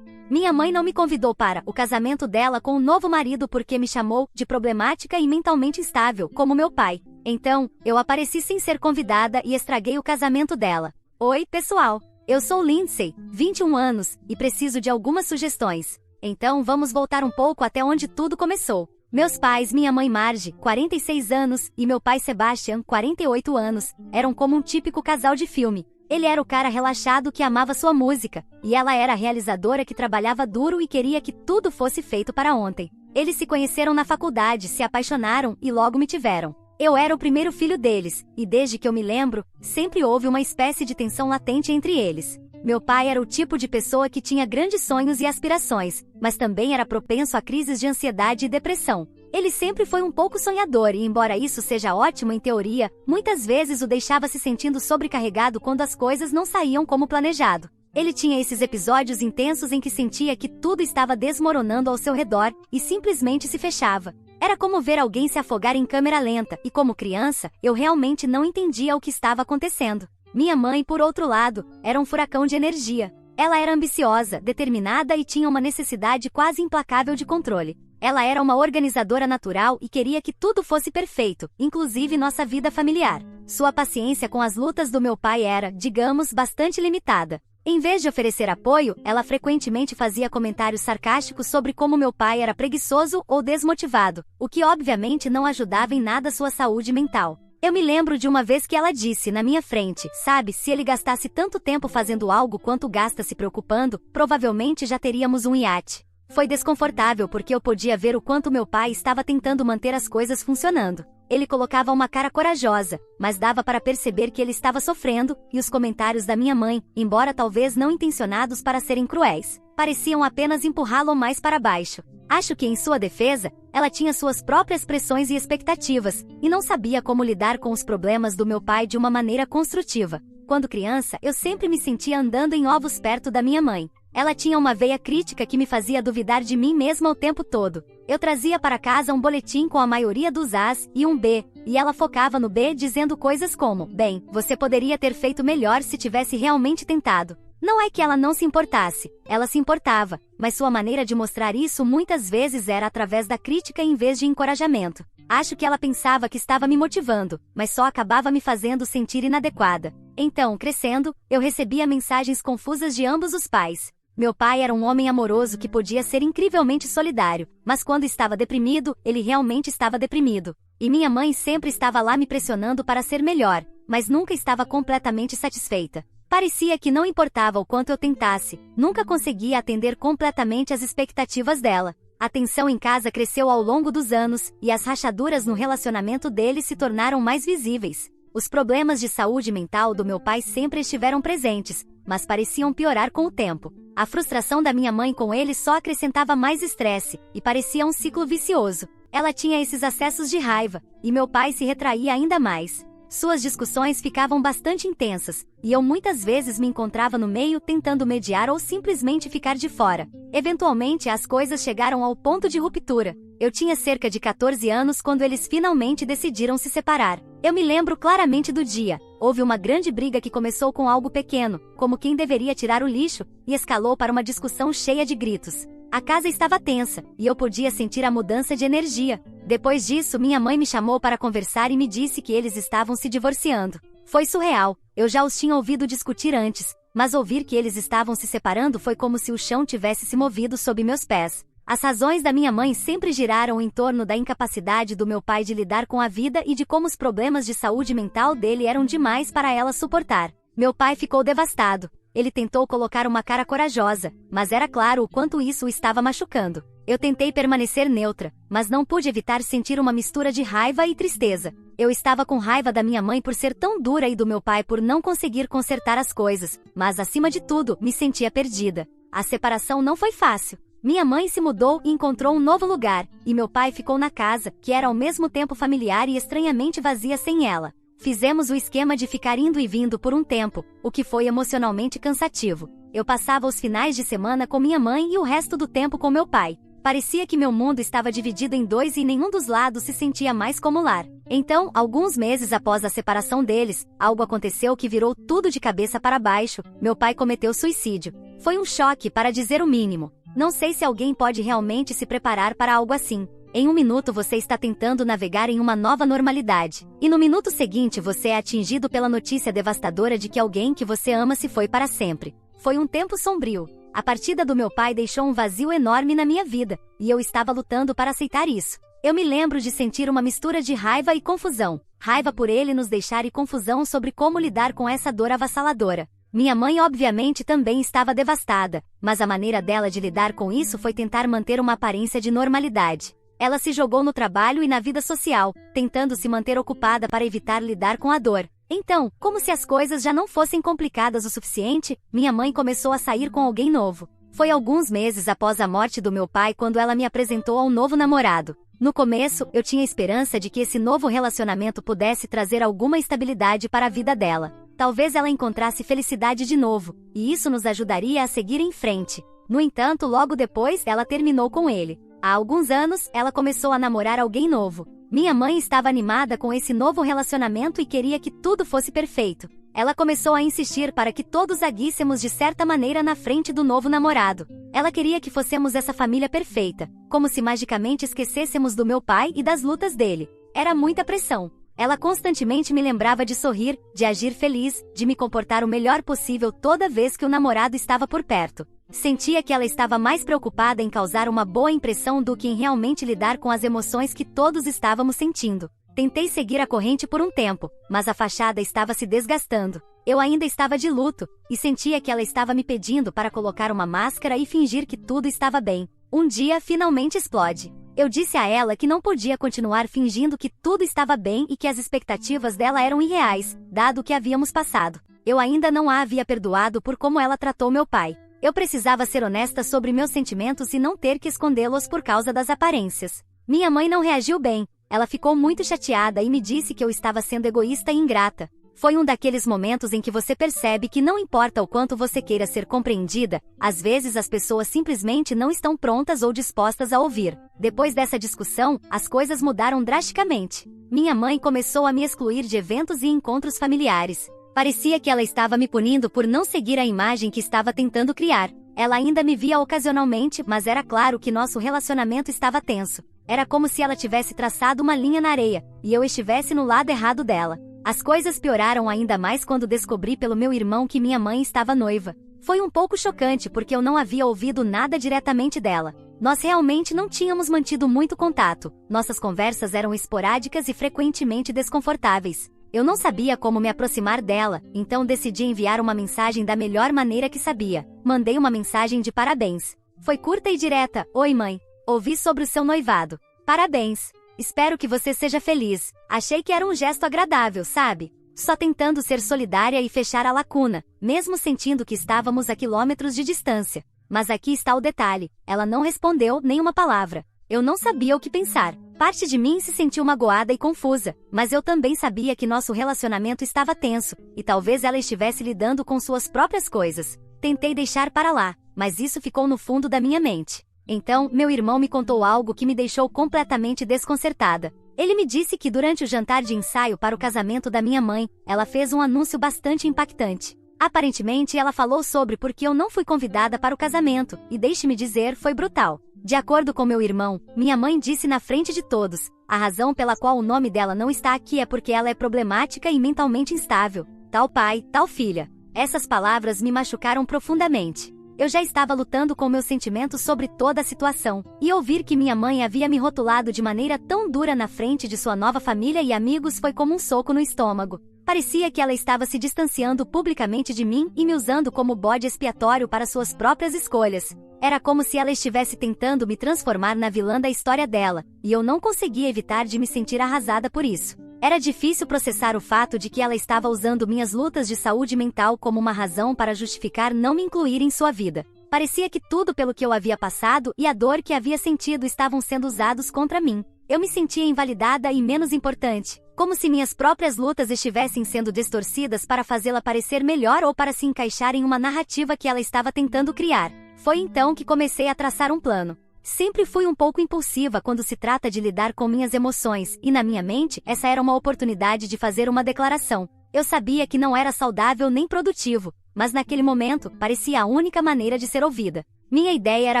Minha mãe não me convidou para o casamento dela com o novo marido porque me chamou de problemática e mentalmente instável, como meu pai. Então, eu apareci sem ser convidada e estraguei o casamento dela. Oi, pessoal. Eu sou Lindsay, 21 anos, e preciso de algumas sugestões. Então, vamos voltar um pouco até onde tudo começou. Meus pais, minha mãe Marge, 46 anos, e meu pai Sebastian, 48 anos, eram como um típico casal de filme. Ele era o cara relaxado que amava sua música, e ela era a realizadora que trabalhava duro e queria que tudo fosse feito para ontem. Eles se conheceram na faculdade, se apaixonaram e logo me tiveram. Eu era o primeiro filho deles, e desde que eu me lembro, sempre houve uma espécie de tensão latente entre eles. Meu pai era o tipo de pessoa que tinha grandes sonhos e aspirações, mas também era propenso a crises de ansiedade e depressão. Ele sempre foi um pouco sonhador e, embora isso seja ótimo em teoria, muitas vezes o deixava se sentindo sobrecarregado quando as coisas não saíam como planejado. Ele tinha esses episódios intensos em que sentia que tudo estava desmoronando ao seu redor e simplesmente se fechava. Era como ver alguém se afogar em câmera lenta, e como criança, eu realmente não entendia o que estava acontecendo. Minha mãe, por outro lado, era um furacão de energia. Ela era ambiciosa, determinada e tinha uma necessidade quase implacável de controle. Ela era uma organizadora natural e queria que tudo fosse perfeito, inclusive nossa vida familiar. Sua paciência com as lutas do meu pai era, digamos, bastante limitada. Em vez de oferecer apoio, ela frequentemente fazia comentários sarcásticos sobre como meu pai era preguiçoso ou desmotivado, o que obviamente não ajudava em nada sua saúde mental. Eu me lembro de uma vez que ela disse na minha frente, sabe, se ele gastasse tanto tempo fazendo algo quanto gasta se preocupando, provavelmente já teríamos um iate. Foi desconfortável porque eu podia ver o quanto meu pai estava tentando manter as coisas funcionando. Ele colocava uma cara corajosa, mas dava para perceber que ele estava sofrendo, e os comentários da minha mãe, embora talvez não intencionados para serem cruéis, pareciam apenas empurrá-lo mais para baixo. Acho que em sua defesa, ela tinha suas próprias pressões e expectativas, e não sabia como lidar com os problemas do meu pai de uma maneira construtiva. Quando criança, eu sempre me sentia andando em ovos perto da minha mãe. Ela tinha uma veia crítica que me fazia duvidar de mim mesma o tempo todo. Eu trazia para casa um boletim com a maioria dos As e um B, e ela focava no B dizendo coisas como, bem, você poderia ter feito melhor se tivesse realmente tentado. Não é que ela não se importasse, ela se importava, mas sua maneira de mostrar isso muitas vezes era através da crítica em vez de encorajamento. Acho que ela pensava que estava me motivando, mas só acabava me fazendo sentir inadequada. Então, crescendo, eu recebia mensagens confusas de ambos os pais. Meu pai era um homem amoroso que podia ser incrivelmente solidário, mas quando estava deprimido, ele realmente estava deprimido. E minha mãe sempre estava lá me pressionando para ser melhor, mas nunca estava completamente satisfeita. Parecia que não importava o quanto eu tentasse, nunca conseguia atender completamente às expectativas dela. A tensão em casa cresceu ao longo dos anos, e as rachaduras no relacionamento deles se tornaram mais visíveis. Os problemas de saúde mental do meu pai sempre estiveram presentes, mas pareciam piorar com o tempo. A frustração da minha mãe com ele só acrescentava mais estresse, e parecia um ciclo vicioso. Ela tinha esses acessos de raiva, e meu pai se retraía ainda mais. Suas discussões ficavam bastante intensas, e eu muitas vezes me encontrava no meio tentando mediar ou simplesmente ficar de fora. Eventualmente as coisas chegaram ao ponto de ruptura. Eu tinha cerca de 14 anos quando eles finalmente decidiram se separar. Eu me lembro claramente do dia. Houve uma grande briga que começou com algo pequeno, como quem deveria tirar o lixo, e escalou para uma discussão cheia de gritos. A casa estava tensa, e eu podia sentir a mudança de energia. Depois disso, minha mãe me chamou para conversar e me disse que eles estavam se divorciando. Foi surreal, eu já os tinha ouvido discutir antes, mas ouvir que eles estavam se separando foi como se o chão tivesse se movido sob meus pés. As razões da minha mãe sempre giraram em torno da incapacidade do meu pai de lidar com a vida e de como os problemas de saúde mental dele eram demais para ela suportar. Meu pai ficou devastado. Ele tentou colocar uma cara corajosa, mas era claro o quanto isso o estava machucando. Eu tentei permanecer neutra, mas não pude evitar sentir uma mistura de raiva e tristeza. Eu estava com raiva da minha mãe por ser tão dura e do meu pai por não conseguir consertar as coisas, mas acima de tudo, me sentia perdida. A separação não foi fácil. Minha mãe se mudou e encontrou um novo lugar, e meu pai ficou na casa, que era ao mesmo tempo familiar e estranhamente vazia sem ela. Fizemos o esquema de ficar indo e vindo por um tempo, o que foi emocionalmente cansativo. Eu passava os finais de semana com minha mãe e o resto do tempo com meu pai. Parecia que meu mundo estava dividido em dois e nenhum dos lados se sentia mais como lar. Então, alguns meses após a separação deles, algo aconteceu que virou tudo de cabeça para baixo. Meu pai cometeu suicídio. Foi um choque, para dizer o mínimo. Não sei se alguém pode realmente se preparar para algo assim. Em um minuto você está tentando navegar em uma nova normalidade. E no minuto seguinte você é atingido pela notícia devastadora de que alguém que você ama se foi para sempre. Foi um tempo sombrio. A partida do meu pai deixou um vazio enorme na minha vida, e eu estava lutando para aceitar isso. Eu me lembro de sentir uma mistura de raiva e confusão. Raiva por ele nos deixar e confusão sobre como lidar com essa dor avassaladora. Minha mãe obviamente também estava devastada, mas a maneira dela de lidar com isso foi tentar manter uma aparência de normalidade. Ela se jogou no trabalho e na vida social, tentando se manter ocupada para evitar lidar com a dor. Então, como se as coisas já não fossem complicadas o suficiente, minha mãe começou a sair com alguém novo. Foi alguns meses após a morte do meu pai quando ela me apresentou ao novo namorado. No começo, eu tinha esperança de que esse novo relacionamento pudesse trazer alguma estabilidade para a vida dela. Talvez ela encontrasse felicidade de novo, e isso nos ajudaria a seguir em frente. No entanto, logo depois, ela terminou com ele. Há alguns anos, ela começou a namorar alguém novo. Minha mãe estava animada com esse novo relacionamento e queria que tudo fosse perfeito. Ela começou a insistir para que todos aguíssemos de certa maneira na frente do novo namorado. Ela queria que fossemos essa família perfeita, como se magicamente esquecêssemos do meu pai e das lutas dele. Era muita pressão. Ela constantemente me lembrava de sorrir, de agir feliz, de me comportar o melhor possível toda vez que o namorado estava por perto. Sentia que ela estava mais preocupada em causar uma boa impressão do que em realmente lidar com as emoções que todos estávamos sentindo. Tentei seguir a corrente por um tempo, mas a fachada estava se desgastando. Eu ainda estava de luto, e sentia que ela estava me pedindo para colocar uma máscara e fingir que tudo estava bem. Um dia finalmente explode. Eu disse a ela que não podia continuar fingindo que tudo estava bem e que as expectativas dela eram irreais, dado o que havíamos passado. Eu ainda não a havia perdoado por como ela tratou meu pai. Eu precisava ser honesta sobre meus sentimentos e não ter que escondê-los por causa das aparências. Minha mãe não reagiu bem. Ela ficou muito chateada e me disse que eu estava sendo egoísta e ingrata. Foi um daqueles momentos em que você percebe que não importa o quanto você queira ser compreendida, às vezes as pessoas simplesmente não estão prontas ou dispostas a ouvir. Depois dessa discussão, as coisas mudaram drasticamente. Minha mãe começou a me excluir de eventos e encontros familiares. Parecia que ela estava me punindo por não seguir a imagem que estava tentando criar. Ela ainda me via ocasionalmente, mas era claro que nosso relacionamento estava tenso. Era como se ela tivesse traçado uma linha na areia, e eu estivesse no lado errado dela. As coisas pioraram ainda mais quando descobri pelo meu irmão que minha mãe estava noiva. Foi um pouco chocante porque eu não havia ouvido nada diretamente dela. Nós realmente não tínhamos mantido muito contato. Nossas conversas eram esporádicas e frequentemente desconfortáveis. Eu não sabia como me aproximar dela, então decidi enviar uma mensagem da melhor maneira que sabia. Mandei uma mensagem de parabéns. Foi curta e direta. Oi, mãe. Ouvi sobre o seu noivado. Parabéns. Espero que você seja feliz. Achei que era um gesto agradável, sabe? Só tentando ser solidária e fechar a lacuna, mesmo sentindo que estávamos a quilômetros de distância. Mas aqui está o detalhe. Ela não respondeu nenhuma palavra. Eu não sabia o que pensar. Parte de mim se sentiu magoada e confusa, mas eu também sabia que nosso relacionamento estava tenso, e talvez ela estivesse lidando com suas próprias coisas. Tentei deixar para lá, mas isso ficou no fundo da minha mente. Então, meu irmão me contou algo que me deixou completamente desconcertada. Ele me disse que durante o jantar de ensaio para o casamento da minha mãe, ela fez um anúncio bastante impactante. Aparentemente, ela falou sobre por que eu não fui convidada para o casamento, e deixe-me dizer, foi brutal. De acordo com meu irmão, minha mãe disse na frente de todos, a razão pela qual o nome dela não está aqui é porque ela é problemática e mentalmente instável. Tal pai, tal filha. Essas palavras me machucaram profundamente. Eu já estava lutando com meus sentimentos sobre toda a situação, e ouvir que minha mãe havia me rotulado de maneira tão dura na frente de sua nova família e amigos foi como um soco no estômago. Parecia que ela estava se distanciando publicamente de mim e me usando como bode expiatório para suas próprias escolhas. Era como se ela estivesse tentando me transformar na vilã da história dela, e eu não conseguia evitar de me sentir arrasada por isso. Era difícil processar o fato de que ela estava usando minhas lutas de saúde mental como uma razão para justificar não me incluir em sua vida. Parecia que tudo pelo que eu havia passado e a dor que havia sentido estavam sendo usados contra mim. Eu me sentia invalidada e menos importante, como se minhas próprias lutas estivessem sendo distorcidas para fazê-la parecer melhor ou para se encaixar em uma narrativa que ela estava tentando criar. Foi então que comecei a traçar um plano. Sempre fui um pouco impulsiva quando se trata de lidar com minhas emoções, e na minha mente, essa era uma oportunidade de fazer uma declaração. Eu sabia que não era saudável nem produtivo, mas naquele momento, parecia a única maneira de ser ouvida. Minha ideia era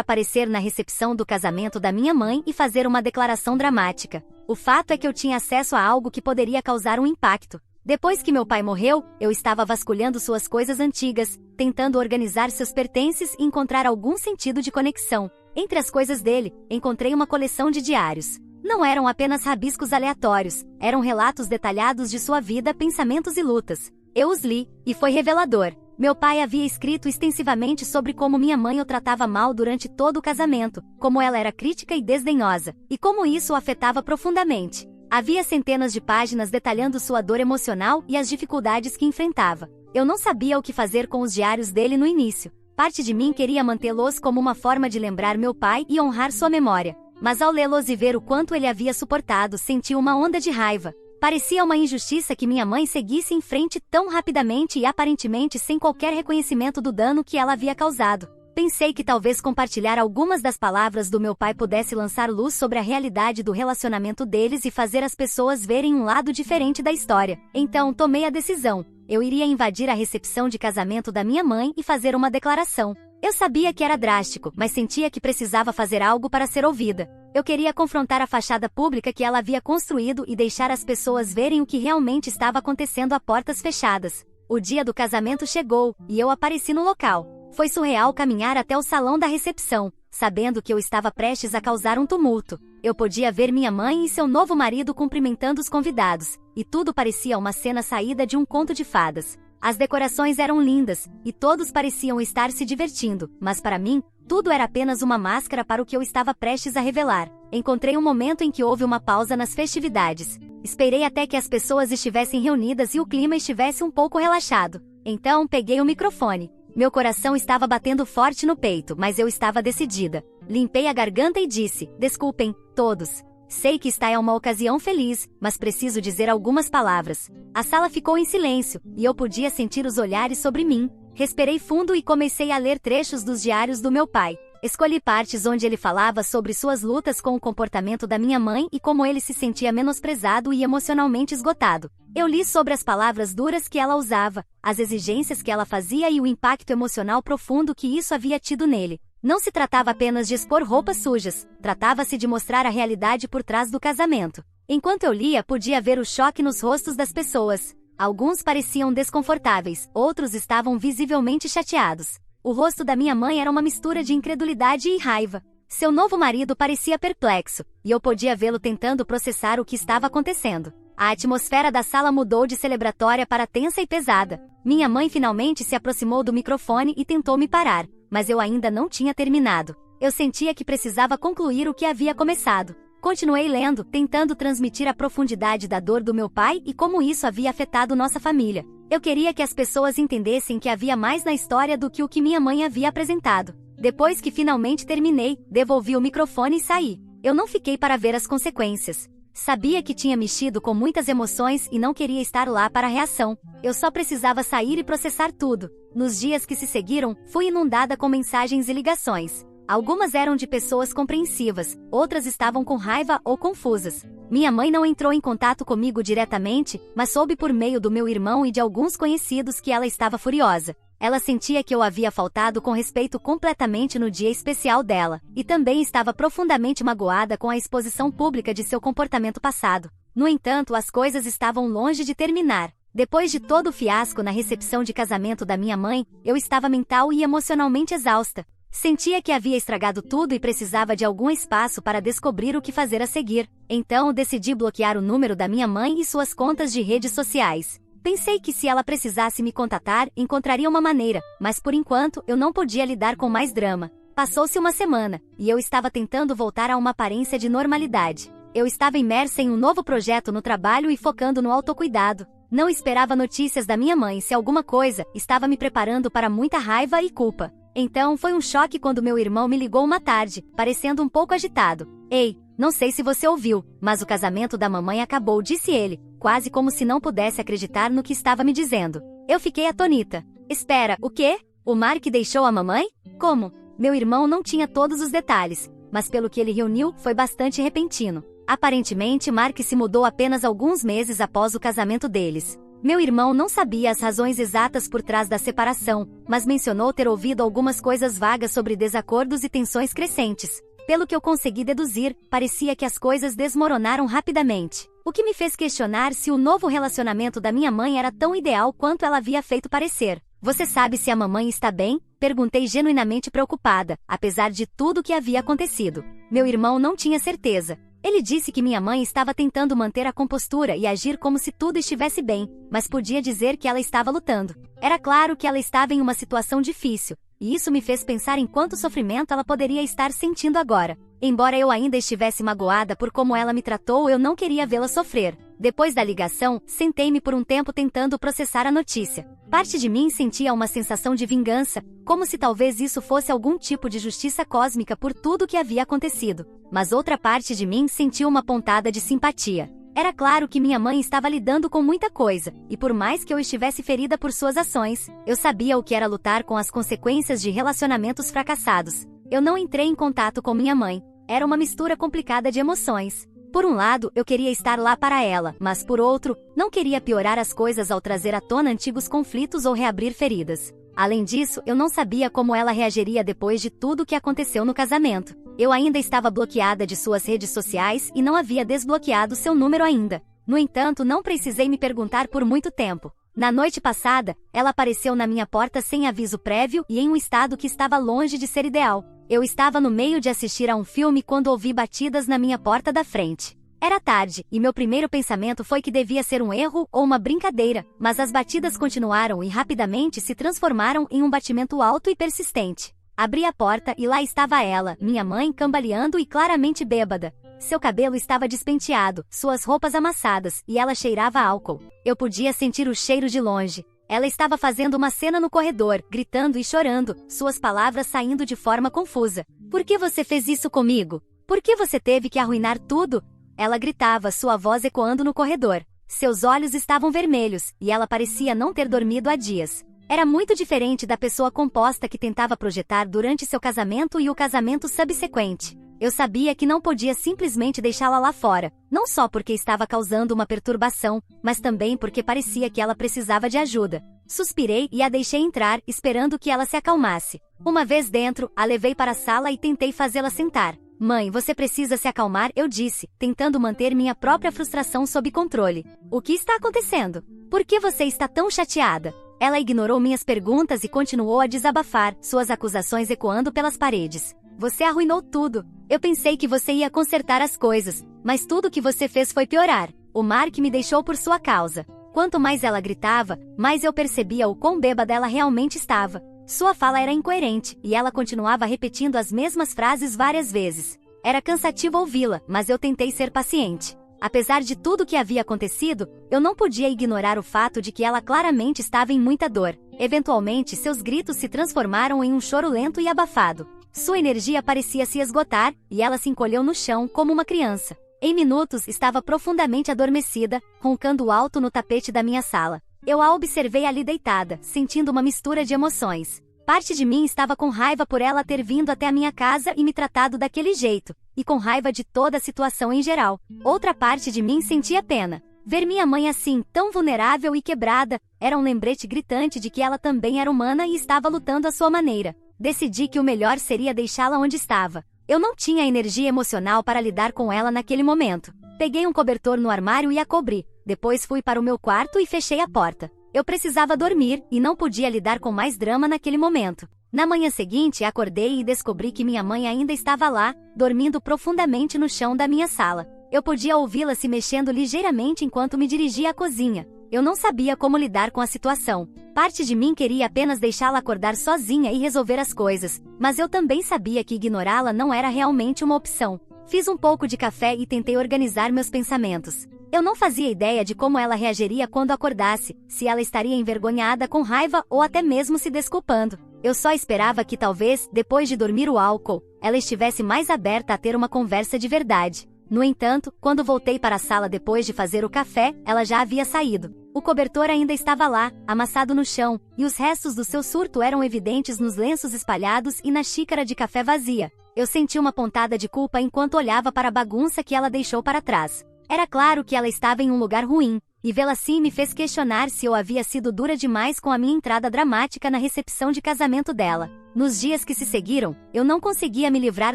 aparecer na recepção do casamento da minha mãe e fazer uma declaração dramática. O fato é que eu tinha acesso a algo que poderia causar um impacto. Depois que meu pai morreu, eu estava vasculhando suas coisas antigas, tentando organizar seus pertences e encontrar algum sentido de conexão. Entre as coisas dele, encontrei uma coleção de diários. Não eram apenas rabiscos aleatórios, eram relatos detalhados de sua vida, pensamentos e lutas. Eu os li, e foi revelador. Meu pai havia escrito extensivamente sobre como minha mãe o tratava mal durante todo o casamento, como ela era crítica e desdenhosa, e como isso o afetava profundamente. Havia centenas de páginas detalhando sua dor emocional e as dificuldades que enfrentava. Eu não sabia o que fazer com os diários dele no início. Parte de mim queria mantê-los como uma forma de lembrar meu pai e honrar sua memória. Mas ao lê-los e ver o quanto ele havia suportado, senti uma onda de raiva. Parecia uma injustiça que minha mãe seguisse em frente tão rapidamente e aparentemente sem qualquer reconhecimento do dano que ela havia causado. Pensei que talvez compartilhar algumas das palavras do meu pai pudesse lançar luz sobre a realidade do relacionamento deles e fazer as pessoas verem um lado diferente da história. Então, tomei a decisão. Eu iria invadir a recepção de casamento da minha mãe e fazer uma declaração. Eu sabia que era drástico, mas sentia que precisava fazer algo para ser ouvida. Eu queria confrontar a fachada pública que ela havia construído e deixar as pessoas verem o que realmente estava acontecendo a portas fechadas. O dia do casamento chegou, e eu apareci no local. Foi surreal caminhar até o salão da recepção, sabendo que eu estava prestes a causar um tumulto. Eu podia ver minha mãe e seu novo marido cumprimentando os convidados, e tudo parecia uma cena saída de um conto de fadas. As decorações eram lindas, e todos pareciam estar se divertindo, mas para mim, tudo era apenas uma máscara para o que eu estava prestes a revelar. Encontrei um momento em que houve uma pausa nas festividades. Esperei até que as pessoas estivessem reunidas e o clima estivesse um pouco relaxado. Então, peguei o microfone. Meu coração estava batendo forte no peito, mas eu estava decidida. Limpei a garganta e disse: "Desculpem, todos. Sei que esta é uma ocasião feliz, mas preciso dizer algumas palavras." A sala ficou em silêncio, e eu podia sentir os olhares sobre mim. Respirei fundo e comecei a ler trechos dos diários do meu pai. Escolhi partes onde ele falava sobre suas lutas com o comportamento da minha mãe e como ele se sentia menosprezado e emocionalmente esgotado. Eu li sobre as palavras duras que ela usava, as exigências que ela fazia e o impacto emocional profundo que isso havia tido nele. Não se tratava apenas de expor roupas sujas, tratava-se de mostrar a realidade por trás do casamento. Enquanto eu lia, podia ver o choque nos rostos das pessoas. Alguns pareciam desconfortáveis, outros estavam visivelmente chateados. O rosto da minha mãe era uma mistura de incredulidade e raiva. Seu novo marido parecia perplexo, e eu podia vê-lo tentando processar o que estava acontecendo. A atmosfera da sala mudou de celebratória para tensa e pesada. Minha mãe finalmente se aproximou do microfone e tentou me parar, mas eu ainda não tinha terminado. Eu sentia que precisava concluir o que havia começado. Continuei lendo, tentando transmitir a profundidade da dor do meu pai e como isso havia afetado nossa família. Eu queria que as pessoas entendessem que havia mais na história do que o que minha mãe havia apresentado. Depois que finalmente terminei, devolvi o microfone e saí. Eu não fiquei para ver as consequências. Sabia que tinha mexido com muitas emoções e não queria estar lá para a reação. Eu só precisava sair e processar tudo. Nos dias que se seguiram, fui inundada com mensagens e ligações. Algumas eram de pessoas compreensivas, outras estavam com raiva ou confusas. Minha mãe não entrou em contato comigo diretamente, mas soube por meio do meu irmão e de alguns conhecidos que ela estava furiosa. Ela sentia que eu havia faltado com respeito completamente no dia especial dela, e também estava profundamente magoada com a exposição pública de seu comportamento passado. No entanto, as coisas estavam longe de terminar. Depois de todo o fiasco na recepção de casamento da minha mãe, eu estava mental e emocionalmente exausta. Sentia que havia estragado tudo e precisava de algum espaço para descobrir o que fazer a seguir. Então decidi bloquear o número da minha mãe e suas contas de redes sociais. Pensei que se ela precisasse me contatar, encontraria uma maneira, mas por enquanto eu não podia lidar com mais drama. Passou-se uma semana, e eu estava tentando voltar a uma aparência de normalidade. Eu estava imersa em um novo projeto no trabalho e focando no autocuidado. Não esperava notícias da minha mãe. Se alguma coisa, estava me preparando para muita raiva e culpa. Então foi um choque quando meu irmão me ligou uma tarde, parecendo um pouco agitado. "Ei, não sei se você ouviu, mas o casamento da mamãe acabou", disse ele, quase como se não pudesse acreditar no que estava me dizendo. Eu fiquei atônita. "Espera, o quê? O Mark deixou a mamãe? Como?" Meu irmão não tinha todos os detalhes, mas pelo que ele reuniu, foi bastante repentino. Aparentemente, Mark se mudou apenas alguns meses após o casamento deles. Meu irmão não sabia as razões exatas por trás da separação, mas mencionou ter ouvido algumas coisas vagas sobre desacordos e tensões crescentes. Pelo que eu consegui deduzir, parecia que as coisas desmoronaram rapidamente. O que me fez questionar se o novo relacionamento da minha mãe era tão ideal quanto ela havia feito parecer. Você sabe se a mamãe está bem? Perguntei genuinamente preocupada, apesar de tudo o que havia acontecido. Meu irmão não tinha certeza. Ele disse que minha mãe estava tentando manter a compostura e agir como se tudo estivesse bem, mas podia dizer que ela estava lutando. Era claro que ela estava em uma situação difícil, e isso me fez pensar em quanto sofrimento ela poderia estar sentindo agora. Embora eu ainda estivesse magoada por como ela me tratou, eu não queria vê-la sofrer. Depois da ligação, sentei-me por um tempo tentando processar a notícia. Parte de mim sentia uma sensação de vingança, como se talvez isso fosse algum tipo de justiça cósmica por tudo o que havia acontecido. Mas outra parte de mim sentia uma pontada de simpatia. Era claro que minha mãe estava lidando com muita coisa, e por mais que eu estivesse ferida por suas ações, eu sabia o que era lutar com as consequências de relacionamentos fracassados. Eu não entrei em contato com minha mãe. Era uma mistura complicada de emoções. Por um lado, eu queria estar lá para ela, mas por outro, não queria piorar as coisas ao trazer à tona antigos conflitos ou reabrir feridas. Além disso, eu não sabia como ela reagiria depois de tudo o que aconteceu no casamento. Eu ainda estava bloqueada de suas redes sociais e não havia desbloqueado seu número ainda. No entanto, não precisei me perguntar por muito tempo. Na noite passada, ela apareceu na minha porta sem aviso prévio e em um estado que estava longe de ser ideal. Eu estava no meio de assistir a um filme quando ouvi batidas na minha porta da frente. Era tarde, e meu primeiro pensamento foi que devia ser um erro ou uma brincadeira, mas as batidas continuaram e rapidamente se transformaram em um batimento alto e persistente. Abri a porta e lá estava ela, minha mãe, cambaleando e claramente bêbada. Seu cabelo estava despenteado, suas roupas amassadas, e ela cheirava a álcool. Eu podia sentir o cheiro de longe. Ela estava fazendo uma cena no corredor, gritando e chorando, suas palavras saindo de forma confusa. Por que você fez isso comigo? Por que você teve que arruinar tudo? Ela gritava, sua voz ecoando no corredor. Seus olhos estavam vermelhos, e ela parecia não ter dormido há dias. Era muito diferente da pessoa composta que tentava projetar durante seu casamento e o casamento subsequente. Eu sabia que não podia simplesmente deixá-la lá fora, não só porque estava causando uma perturbação, mas também porque parecia que ela precisava de ajuda. Suspirei e a deixei entrar, esperando que ela se acalmasse. Uma vez dentro, a levei para a sala e tentei fazê-la sentar. Mãe, você precisa se acalmar, eu disse, tentando manter minha própria frustração sob controle. O que está acontecendo? Por que você está tão chateada? Ela ignorou minhas perguntas e continuou a desabafar, suas acusações ecoando pelas paredes. Você arruinou tudo. Eu pensei que você ia consertar as coisas, mas tudo o que você fez foi piorar. O Mark me deixou por sua causa. Quanto mais ela gritava, mais eu percebia o quão bêbada ela realmente estava. Sua fala era incoerente, e ela continuava repetindo as mesmas frases várias vezes. Era cansativo ouvi-la, mas eu tentei ser paciente. Apesar de tudo o que havia acontecido, eu não podia ignorar o fato de que ela claramente estava em muita dor. Eventualmente, seus gritos se transformaram em um choro lento e abafado. Sua energia parecia se esgotar, e ela se encolheu no chão como uma criança. Em minutos, estava profundamente adormecida, roncando alto no tapete da minha sala. Eu a observei ali deitada, sentindo uma mistura de emoções. Parte de mim estava com raiva por ela ter vindo até a minha casa e me tratado daquele jeito, e com raiva de toda a situação em geral. Outra parte de mim sentia pena. Ver minha mãe assim, tão vulnerável e quebrada, era um lembrete gritante de que ela também era humana e estava lutando à sua maneira. Decidi que o melhor seria deixá-la onde estava. Eu não tinha energia emocional para lidar com ela naquele momento. Peguei um cobertor no armário e a cobri. Depois fui para o meu quarto e fechei a porta. Eu precisava dormir, e não podia lidar com mais drama naquele momento. Na manhã seguinte, acordei e descobri que minha mãe ainda estava lá, dormindo profundamente no chão da minha sala. Eu podia ouvi-la se mexendo ligeiramente enquanto me dirigia à cozinha. Eu não sabia como lidar com a situação. Parte de mim queria apenas deixá-la acordar sozinha e resolver as coisas, mas eu também sabia que ignorá-la não era realmente uma opção. Fiz um pouco de café e tentei organizar meus pensamentos. Eu não fazia ideia de como ela reagiria quando acordasse, se ela estaria envergonhada, com raiva ou até mesmo se desculpando. Eu só esperava que talvez, depois de dormir o álcool, ela estivesse mais aberta a ter uma conversa de verdade. No entanto, quando voltei para a sala depois de fazer o café, ela já havia saído. O cobertor ainda estava lá, amassado no chão, e os restos do seu surto eram evidentes nos lenços espalhados e na xícara de café vazia. Eu senti uma pontada de culpa enquanto olhava para a bagunça que ela deixou para trás. Era claro que ela estava em um lugar ruim, e vê-la assim me fez questionar se eu havia sido dura demais com a minha entrada dramática na recepção de casamento dela. Nos dias que se seguiram, eu não conseguia me livrar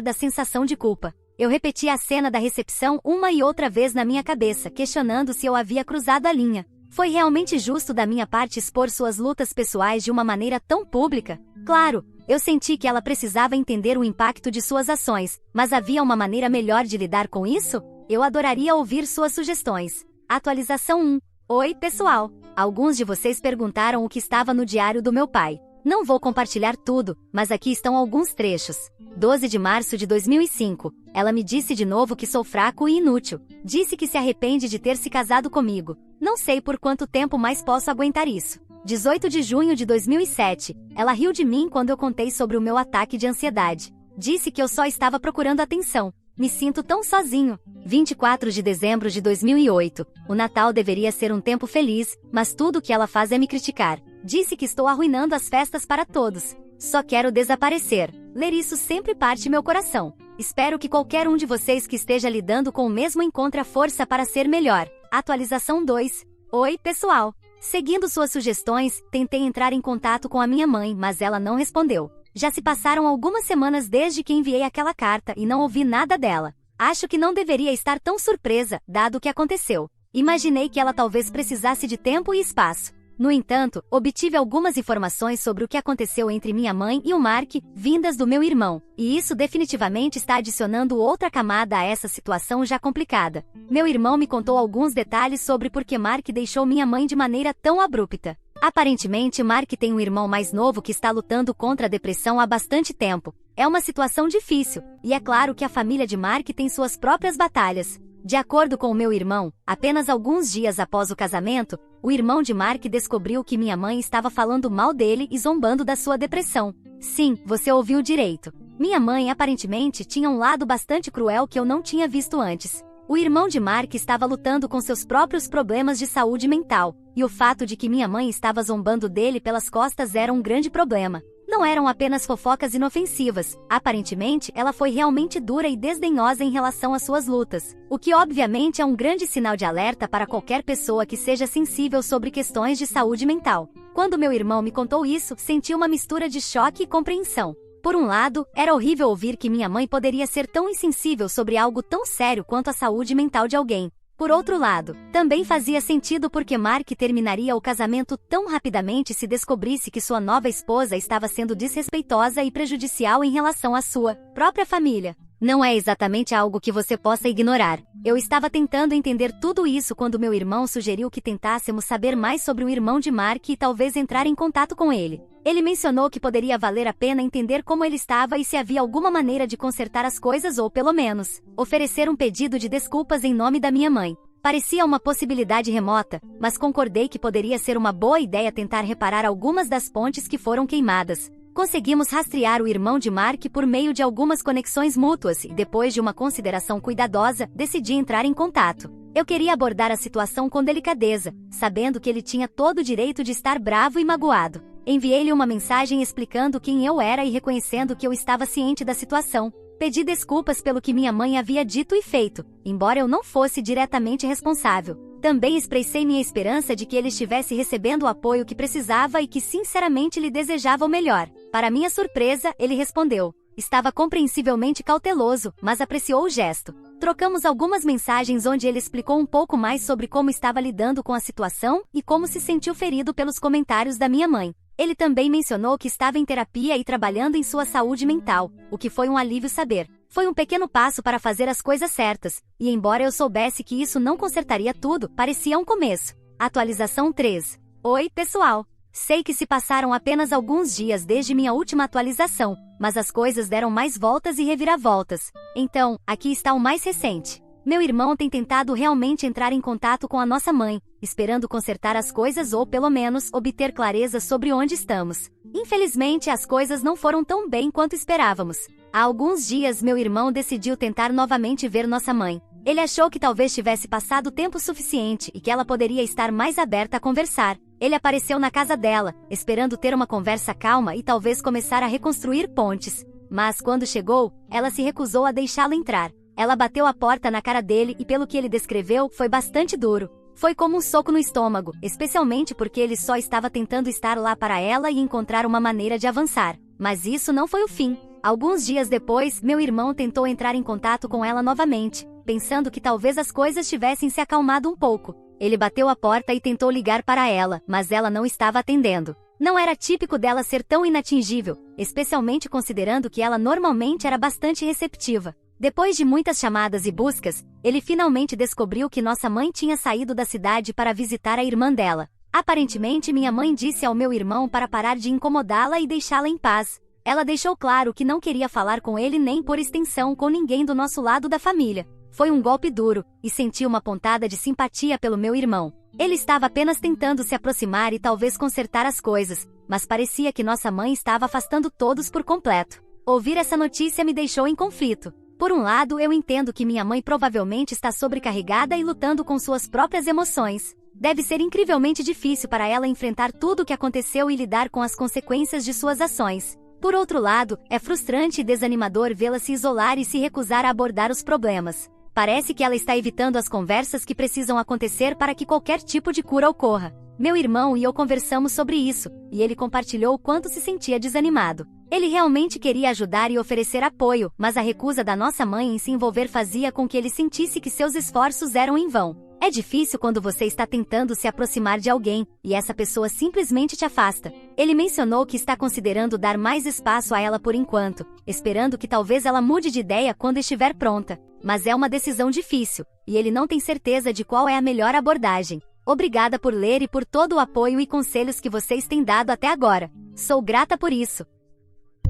da sensação de culpa. Eu repetia a cena da recepção uma e outra vez na minha cabeça, questionando se eu havia cruzado a linha. Foi realmente justo da minha parte expor suas lutas pessoais de uma maneira tão pública? Claro, eu senti que ela precisava entender o impacto de suas ações, mas havia uma maneira melhor de lidar com isso? Eu adoraria ouvir suas sugestões. Atualização 1. Oi, pessoal! Alguns de vocês perguntaram o que estava no diário do meu pai. Não vou compartilhar tudo, mas aqui estão alguns trechos. 12 de março de 2005. Ela me disse de novo que sou fraco e inútil. Disse que se arrepende de ter se casado comigo. Não sei por quanto tempo mais posso aguentar isso. 18 de junho de 2007. Ela riu de mim quando eu contei sobre o meu ataque de ansiedade. Disse que eu só estava procurando atenção. Me sinto tão sozinho. 24 de dezembro de 2008. O Natal deveria ser um tempo feliz, mas tudo que ela faz é me criticar. Disse que estou arruinando as festas para todos. Só quero desaparecer. Ler isso sempre parte meu coração. Espero que qualquer um de vocês que esteja lidando com o mesmo encontre a força para ser melhor. Atualização 2. Oi, pessoal! Seguindo suas sugestões, tentei entrar em contato com a minha mãe, mas ela não respondeu. Já se passaram algumas semanas desde que enviei aquela carta e não ouvi nada dela. Acho que não deveria estar tão surpresa, dado o que aconteceu. Imaginei que ela talvez precisasse de tempo e espaço. No entanto, obtive algumas informações sobre o que aconteceu entre minha mãe e o Mark, vindas do meu irmão, e isso definitivamente está adicionando outra camada a essa situação já complicada. Meu irmão me contou alguns detalhes sobre por que Mark deixou minha mãe de maneira tão abrupta. Aparentemente, Mark tem um irmão mais novo que está lutando contra a depressão há bastante tempo. É uma situação difícil, e é claro que a família de Mark tem suas próprias batalhas. De acordo com o meu irmão, apenas alguns dias após o casamento, o irmão de Mark descobriu que minha mãe estava falando mal dele e zombando da sua depressão. Sim, você ouviu direito. Minha mãe aparentemente tinha um lado bastante cruel que eu não tinha visto antes. O irmão de Mark estava lutando com seus próprios problemas de saúde mental, e o fato de que minha mãe estava zombando dele pelas costas era um grande problema. Não eram apenas fofocas inofensivas, aparentemente ela foi realmente dura e desdenhosa em relação às suas lutas, o que obviamente é um grande sinal de alerta para qualquer pessoa que seja sensível sobre questões de saúde mental. Quando meu irmão me contou isso, senti uma mistura de choque e compreensão. Por um lado, era horrível ouvir que minha mãe poderia ser tão insensível sobre algo tão sério quanto a saúde mental de alguém. Por outro lado, também fazia sentido porque Mark terminaria o casamento tão rapidamente se descobrisse que sua nova esposa estava sendo desrespeitosa e prejudicial em relação à sua própria família. Não é exatamente algo que você possa ignorar. Eu estava tentando entender tudo isso quando meu irmão sugeriu que tentássemos saber mais sobre o irmão de Mark e talvez entrar em contato com ele. Ele mencionou que poderia valer a pena entender como ele estava e se havia alguma maneira de consertar as coisas ou, pelo menos, oferecer um pedido de desculpas em nome da minha mãe. Parecia uma possibilidade remota, mas concordei que poderia ser uma boa ideia tentar reparar algumas das pontes que foram queimadas. Conseguimos rastrear o irmão de Mark por meio de algumas conexões mútuas e, depois de uma consideração cuidadosa, decidi entrar em contato. Eu queria abordar a situação com delicadeza, sabendo que ele tinha todo o direito de estar bravo e magoado. Enviei-lhe uma mensagem explicando quem eu era e reconhecendo que eu estava ciente da situação. Pedi desculpas pelo que minha mãe havia dito e feito, embora eu não fosse diretamente responsável. Também expressei minha esperança de que ele estivesse recebendo o apoio que precisava e que sinceramente lhe desejava o melhor. Para minha surpresa, ele respondeu. Estava compreensivelmente cauteloso, mas apreciou o gesto. Trocamos algumas mensagens onde ele explicou um pouco mais sobre como estava lidando com a situação e como se sentiu ferido pelos comentários da minha mãe. Ele também mencionou que estava em terapia e trabalhando em sua saúde mental, o que foi um alívio saber. Foi um pequeno passo para fazer as coisas certas, e embora eu soubesse que isso não consertaria tudo, parecia um começo. Atualização 3. Oi, pessoal! Sei que se passaram apenas alguns dias desde minha última atualização, mas as coisas deram mais voltas e reviravoltas. Então, aqui está o mais recente. Meu irmão tem tentado realmente entrar em contato com a nossa mãe, esperando consertar as coisas ou, pelo menos, obter clareza sobre onde estamos. Infelizmente, as coisas não foram tão bem quanto esperávamos. Há alguns dias, meu irmão decidiu tentar novamente ver nossa mãe. Ele achou que talvez tivesse passado tempo suficiente e que ela poderia estar mais aberta a conversar. Ele apareceu na casa dela, esperando ter uma conversa calma e talvez começar a reconstruir pontes. Mas quando chegou, ela se recusou a deixá-lo entrar. Ela bateu a porta na cara dele e, pelo que ele descreveu, foi bastante duro. Foi como um soco no estômago, especialmente porque ele só estava tentando estar lá para ela e encontrar uma maneira de avançar. Mas isso não foi o fim. Alguns dias depois, meu irmão tentou entrar em contato com ela novamente, pensando que talvez as coisas tivessem se acalmado um pouco. Ele bateu a porta e tentou ligar para ela, mas ela não estava atendendo. Não era típico dela ser tão inatingível, especialmente considerando que ela normalmente era bastante receptiva. Depois de muitas chamadas e buscas, ele finalmente descobriu que nossa mãe tinha saído da cidade para visitar a irmã dela. Aparentemente, minha mãe disse ao meu irmão para parar de incomodá-la e deixá-la em paz. Ela deixou claro que não queria falar com ele nem por extensão com ninguém do nosso lado da família. Foi um golpe duro, e senti uma pontada de simpatia pelo meu irmão. Ele estava apenas tentando se aproximar e talvez consertar as coisas, mas parecia que nossa mãe estava afastando todos por completo. Ouvir essa notícia me deixou em conflito. Por um lado, eu entendo que minha mãe provavelmente está sobrecarregada e lutando com suas próprias emoções. Deve ser incrivelmente difícil para ela enfrentar tudo o que aconteceu e lidar com as consequências de suas ações. Por outro lado, é frustrante e desanimador vê-la se isolar e se recusar a abordar os problemas. Parece que ela está evitando as conversas que precisam acontecer para que qualquer tipo de cura ocorra. Meu irmão e eu conversamos sobre isso, e ele compartilhou o quanto se sentia desanimado. Ele realmente queria ajudar e oferecer apoio, mas a recusa da nossa mãe em se envolver fazia com que ele sentisse que seus esforços eram em vão. É difícil quando você está tentando se aproximar de alguém, e essa pessoa simplesmente te afasta. Ele mencionou que está considerando dar mais espaço a ela por enquanto, esperando que talvez ela mude de ideia quando estiver pronta. Mas é uma decisão difícil, e ele não tem certeza de qual é a melhor abordagem. Obrigada por ler e por todo o apoio e conselhos que vocês têm dado até agora. Sou grata por isso.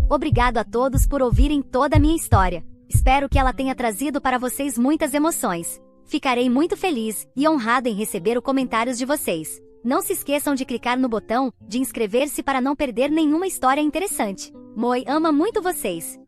Obrigado a todos por ouvirem toda a minha história. Espero que ela tenha trazido para vocês muitas emoções. Ficarei muito feliz e honrada em receber os comentários de vocês. Não se esqueçam de clicar no botão de inscrever-se para não perder nenhuma história interessante. Moi ama muito vocês.